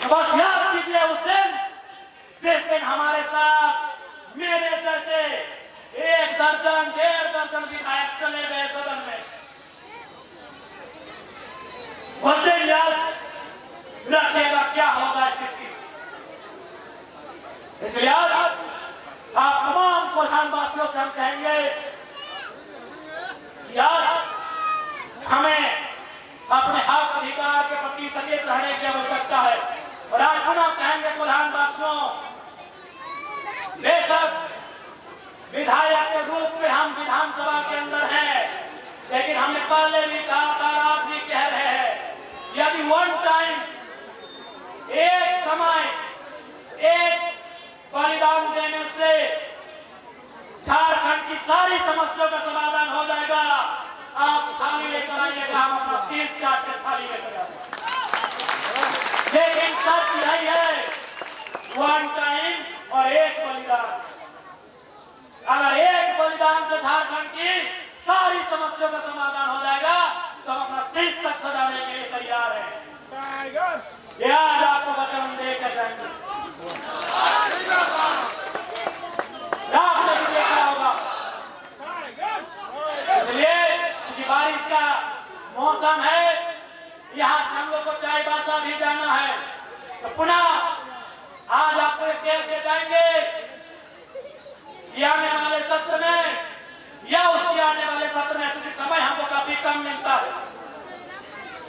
तो बस याद कीजिए उस दिन, जिस दिन हमारे साथ मेरे जैसे 1 दर्जन 1.5 दर्जन विधायक चले गए सदन में। उस दिन याद रखिएगा क्या होगा स्थिति। इसलिए आज आप तमाम कोल्हान वासियों से हम कहेंगे कि आज हमें अपने हक अधिकार के प्रति सचेत रहने की आवश्यकता है। और आज हम कहेंगे कोल्हान वासियों, बेशक विधायक के रूप में हम विधानसभा के अंदर हैं, लेकिन हमने पहले भी कहा था वन टाइम और एक बलिदान। अगर एक बलिदान से झारखंड की सारी समस्याओं का समाधान हो जाएगा तो हम अपना शीश तक सजाने के लिए तैयार हैं। ये आज आपको वचन देकर जाएंगे। आपने भी देखा होगा, इसलिए क्योंकि बारिश का मौसम है, यहाँ से हम लोग को चाय बासा भी जाना है, तो पुनः आज आपको कह के जाएंगे आने वाले सत्र में या उसके आने वाले सत्र में, क्योंकि समय हमको काफी कम मिलता है,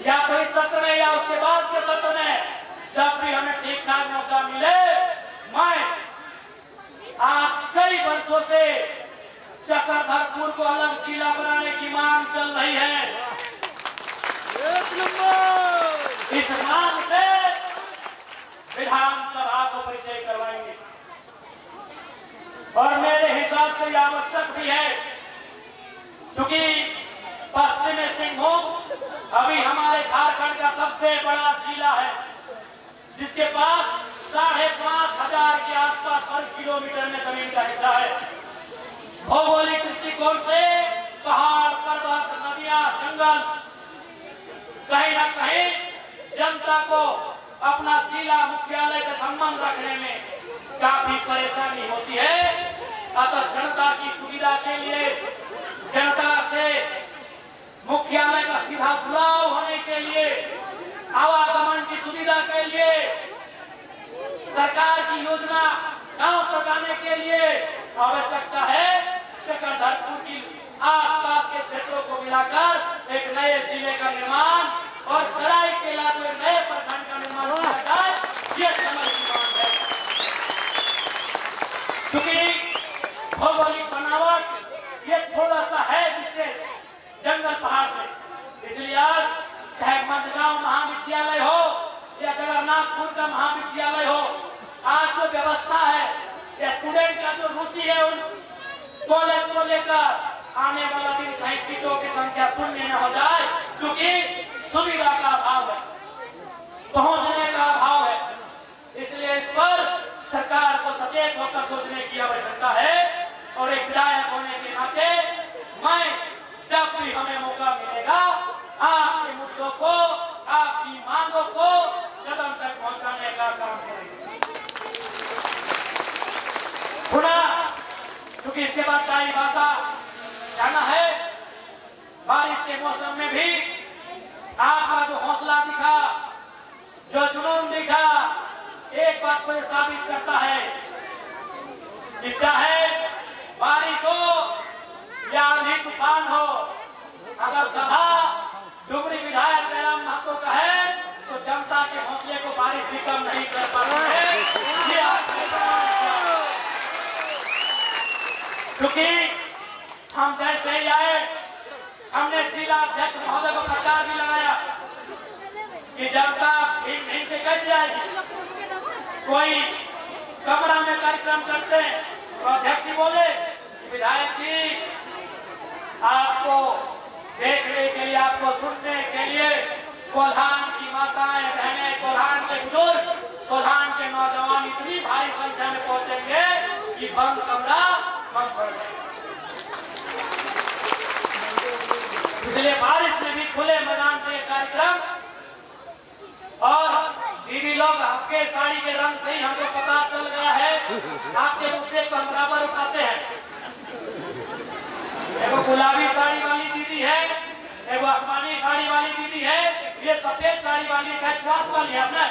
या तो इस सत्र में या उसके बाद के सत्र में जब भी हमें ठीक ठाक मौका मिले, मैं आज कई वर्षों से चक्रधरपुर को अलग जिला बनाने की मांग चल रही है। इस मांग से विधानसभा को परिचय करवाएंगे और मेरे हिसाब से यह आवश्यक भी है, क्योंकि पश्चिमी सिंहभूम अभी हमारे झारखंड का सबसे बड़ा जिला है, जिसके पास 5,500 के आसपास वर्ग किलोमीटर में जमीन का हिस्सा है। भौगोलिक दृष्टिकोण से पहाड़, पर्वत, नदियां, जंगल, कहीं न कहीं जनता को अपना जिला मुख्यालय से संबंध रखने में काफी परेशानी होती है। अतः जनता की सुविधा के लिए, जनता से मुख्यालय का सीधा जुड़ाव होने के लिए, आवागमन की सुविधा के लिए, सरकार की योजना गांव तक आने के लिए आवश्यकता है चक्रधरपुर की आसपास के क्षेत्रों को मिलाकर एक नए जिले का निर्माण और तराई के इलाके में नए प्रखंड का निर्माण किया जाए, ये समय की मांग है। क्योंकि भौगोलिक बनावट ये थोड़ा सा है विशेष जंगल पहाड़ से, इसलिए आज चाहे मंदगांव महाविद्यालय हो या जगन्नाथपुर का महाविद्यालय हो, आज जो व्यवस्था है, स्टूडेंट का जो रुचि है उन कॉलेज को लेकर आने वाला दिन कहीं सीटों की संख्या शून्य न हो जाए, क्योंकि सुविधा का अभाव है, पहुंचने का अभाव है। इसलिए इस पर सरकार को सचेत होकर सोचने की आवश्यकता है और एक विधायक होने के नाते मैं जब भी हमें मौका मिलेगा आपके मुद्दों को, आपकी मांगों को सदन तक पहुंचाने का काम करेंगे। पुनः क्योंकि इसके बाद चाई भाषा जाना है, बारिश के मौसम में भी आपका जो हौसला दिखा, जो जुनून दिखा, एक बात को साबित करता है कि चाहे बारिश हो या आंधी तूफान हो, अगर सभा डुमरी विधायक जयराम महतो का है तो जनता के हौसले को बारिश भी कम नहीं कर पाती है। ये क्योंकि हम जैसे ही आए, हमने जिला अध्यक्ष महोदय को प्रचार भी लगाया कि जनता भीड़ से कैसे आएगी, कोई कमरा में कार्यक्रम करते हैं तो अध्यक्ष जी बोले विधायक जी आपको देखने के लिए, आपको सुनने के लिए कोल्हान की माताएं, बहनें, कोल्हान के बुजुर्ग, कोल्हान के नौजवान इतनी भारी संख्या में पहुंचेंगे कि बंद कमरा बंद पड़ जाएगा। इसलिए बारिश में भी खुले मैदान से कार्यक्रम, और दीदी लोग आपके साड़ी के रंग से ही हमको पता चल गया है आपके मुद्दे को हम बराबर उठाते हैं। एगो गुलाबी साड़ी वाली दीदी है, एगो आसमानी साड़ी वाली दीदी है, ये सफेद साड़ी वाली शायद स्वास्थ्य वाली है ना,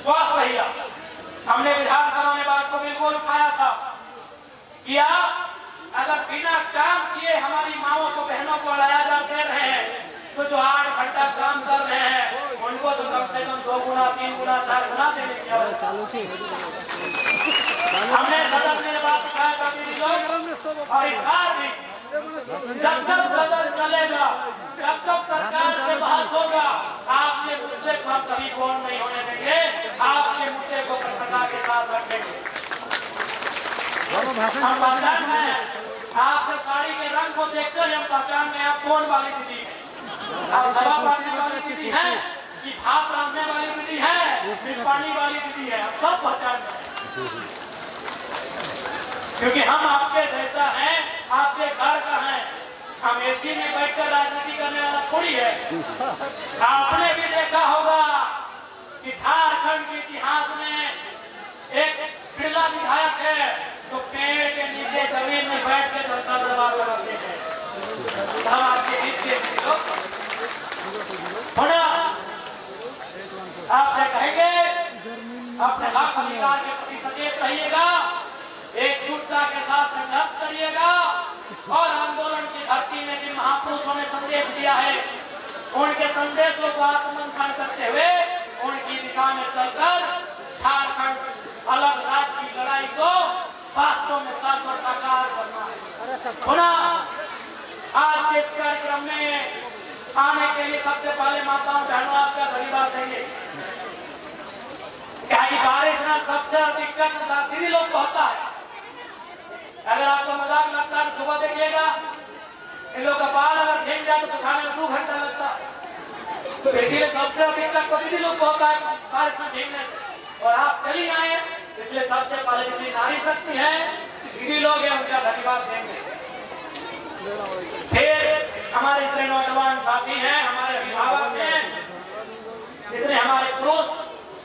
स्वास्थ्य महिला। हमने विधानसभा में बात को बिल्कुल उठाया था कि अगर बिना काम किए हमारी माओ को, बहनों को लाया जा रहे हैं, तो जो 8 घंटा काम कर रहे हैं उनको तो कम से कम 2 गुना, 3 गुना, 4 गुना देने की आवश्यकता है। हमने सदन में बात कहा था और इस बार भी जब तक सदन चलेगा, जब तक सरकार से बात होगा, आपके मुद्दे को हम कभी गौर नहीं होने देंगे, आपके मुद्दे को प्रखरता के साथ रखेंगे। हम पहचान हैं, आपके साड़ी के रंग को देखकर हम पहचान में आप कौन वाली दीदी, आप सभा पार्टी वाली दीदी हैं कि भाप रांधने वाली विधि है फिर पानी वाली विधि है, हम सब पहचान रहे हैं। क्योंकि हम आपके जैसा हैं, आपके घर का हैं, हम एसी में बैठकर राजनीति करने वाला थोड़ी है। आपने भी देखा होगा कि झारखंड के इतिहास में एक बिरला विधायक है तो पेड़ के नीचे जमीन में बैठ के जनता दरबार लगाते हैं। हम आपके बीच के लोग थोड़ा आपसे कहेंगे अपने हक अधिकार के प्रति सचेत रहिएगा, एकजुटता के साथ संघर्ष करिएगा और आंदोलन की धरती में जिन महापुरुषों ने संदेश दिया है उनके संदेशों को आत्ममंथन करते हुए उनकी दिशा में चलकर झारखंड अलग राज्य की लड़ाई को वास्तव में साकार करना है। आज के इस कार्यक्रम में आने के लिए सबसे पहले माताओं बहनों आपका धन्यवाद देंगे। क्या कि बारिश ना सबसे अधिक दीदी लोग को होता है। अगर आपको मजाक लगता है सुबह देखिएगा इन लोग का बाल अगर झेल जाए तो सुखाने में 2 घंटा लगता है। तो इसीलिए सबसे अधिक तो दीदी लोग को होता है बारिश में झेलने से, और आप चली आए इसलिए सबसे पहले जितनी नारी शक्ति है दीदी लोग हैं उनका धन्यवाद देंगे। फिर हमारे इतने नौजवान साथी हैं, हमारे अभिभावक हैं, इतने हमारे पुरुष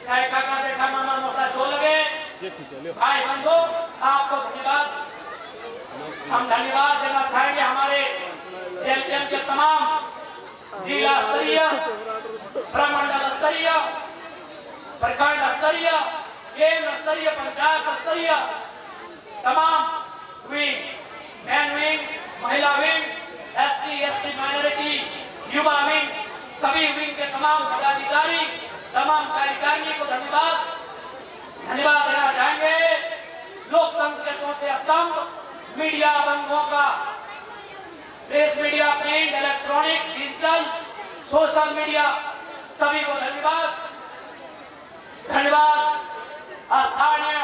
चाहे काका देखा मामा मौसा जो लगे भाई बंधु आपको धन्यवाद। हम धन्यवाद देना चाहेंगे हमारे जेल के तमाम जिला स्तरीय, प्रमंडल स्तरीय, प्रखंड स्तरीय, केंद्र स्तरीय, पंचायत स्तरीय तमाम विंग, मैन विंग, महिला विंग, एसटी एससी माइनॉरिटी, युवा विंग, सभी विंग के तमाम पदाधिकारी, तमाम कार्यकारिणी को धन्यवाद देना चाहेंगे। लोकतंत्र के चौथे स्तंभ मीडिया बंधुओं का, press media, print, electronics, digital, social media, सभी को धन्यवाद। स्थानीय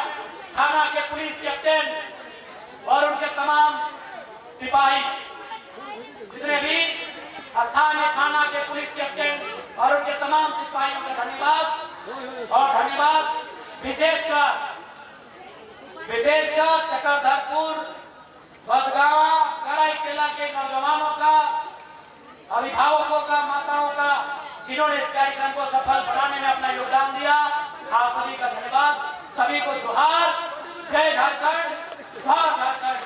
थाना के पुलिस कैप्टन और उनके तमाम सिपाही, जितने भी स्थानीय थाना के पुलिस कैप्टन और उनके तमाम सिपाहियों का धन्यवाद। और धन्यवाद विशेषकर चक्रधरपुर, बदगावा, कराईकेला के नौजवानों का, अभिभावकों का, माताओं का, जिन्होंने इस कार्यक्रम को सफल बनाने में अपना योगदान दिया। आप सभी का धन्यवाद। सभी को जोहार। जय झारखंड, जोहार झारखंड।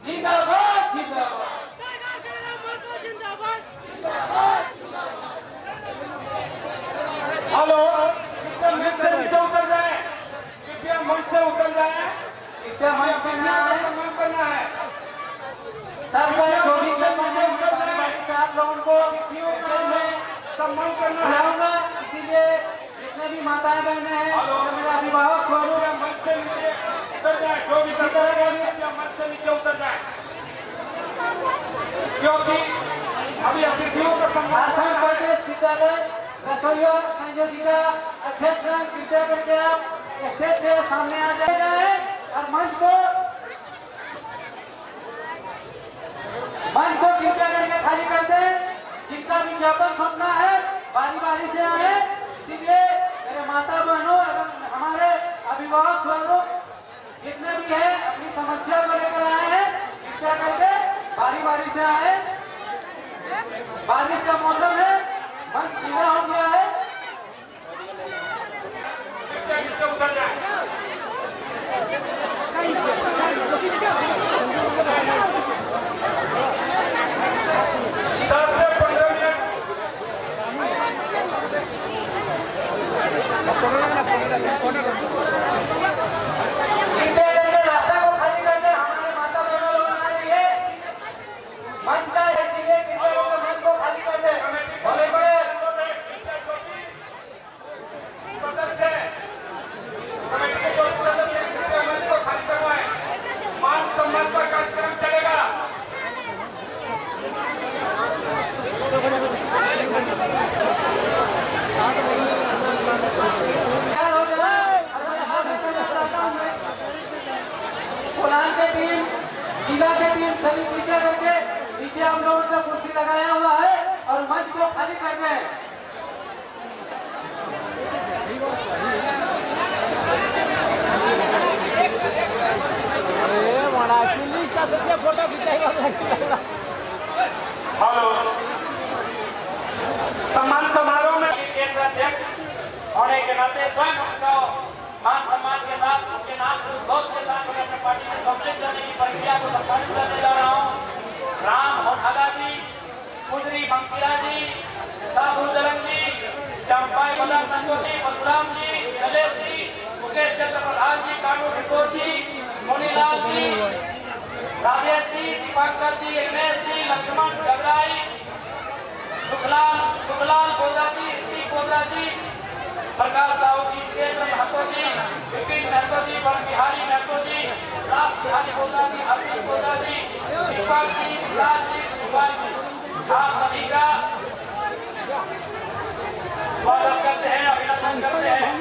जिंदाबाद जिंदाबाद। हेलो, कृपया मंच से नीचे उतर जाए, कृपया मंच से उतर जाए, कृपया मंच करना है, सम्मान करना है। सरकार गोली से मुझे आप लोगों को सम्मान करना है। बुलाऊंगा, इसीलिए जितने भी माताएं बहनें हैं, मेरा अभिभावक मंच से नीचे उतर जाए, जो भी मंच से नीचे उतर जाए, क्योंकि अभी अतिथियों का सम्मान झारखंड प्रदेश विद्यालय रसोइया संयोजिका अध्यक्ष कृपया करके आप स्टेज के सामने आ जाए और मंच को कृपया करके खाली कर दें। जिनका विज्ञापन सुनना है बारी बारी से आए, इसलिए मेरे माता बहनों एवं हमारे अभिभावक स्वरूप जितने भी हैं अपनी समस्या को लेकर आए हैं, कृपया करके बारी बारी से आए। बारिश का मौसम है, मंच गीला हो गया है। उतर जाए। रास्ता को खाली कर दे, हमारे माता बहनों लोग आ रही है। मंच का इसलिए मंच को खाली कर दे। बड़े बड़े को खाली कर दें। फोटो खिंचाएगा। हेलो, सम्मान समारोह में केंद्र अध्यक्ष होने के नाते स्वयं उनको मान सम्मान के साथ उनके नाम उद्घोष के साथ मैं अपने पार्टी में सम्मिलित करने की प्रक्रिया को संपादित करने जा रहा हूँ। राम होठागा जी, कुदरी बंकिया जी, साधु जलन जी, चंपाई बदन नंदो जी, बलराम जी, नलेश जी, मुकेश चंद्र प्रधान जी, कानू किशोर जी, मुनीलाल जी, राजेश जी, दीपांकर जी, रमेश जी, लक्ष्मण गगराई, सुखलाल बोरा जी, ऋतिक बोरा जी, प्रकाश साहू जी, केंद्र महतो जी, विपिन महतो जी, बड़ बिहारी महतो जी, रास बिहारी बोरा जी, हर्षित बोरा जी, दीपक जी, विशाल जी, सुभाष जी, आप सभी का स्वागत करते हैं, अभिनंदन करते हैं।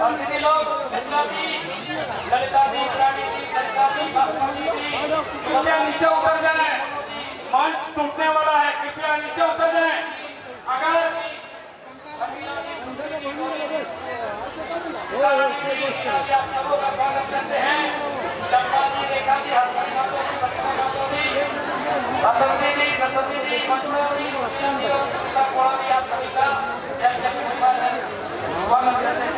और सभी लोग मित्रा जी, ललिता जी, रानी जी, सरिता जी, बासमती जी, कृपया नीचे उतर जाए, मंच टूटने वाला है, कृपया नीचे उतर जाए। अगर आप सबों का स्वागत करते हैं। चंपा जी, रेखा जी, हसमती मातो जी, सत्यमा मातो जी, बसंती जी, सरस्वती जी, मंजू जी, मुखिया जी और सुनीता कोड़ा जी, आप सभी का जय जय स्वागत करते हैं।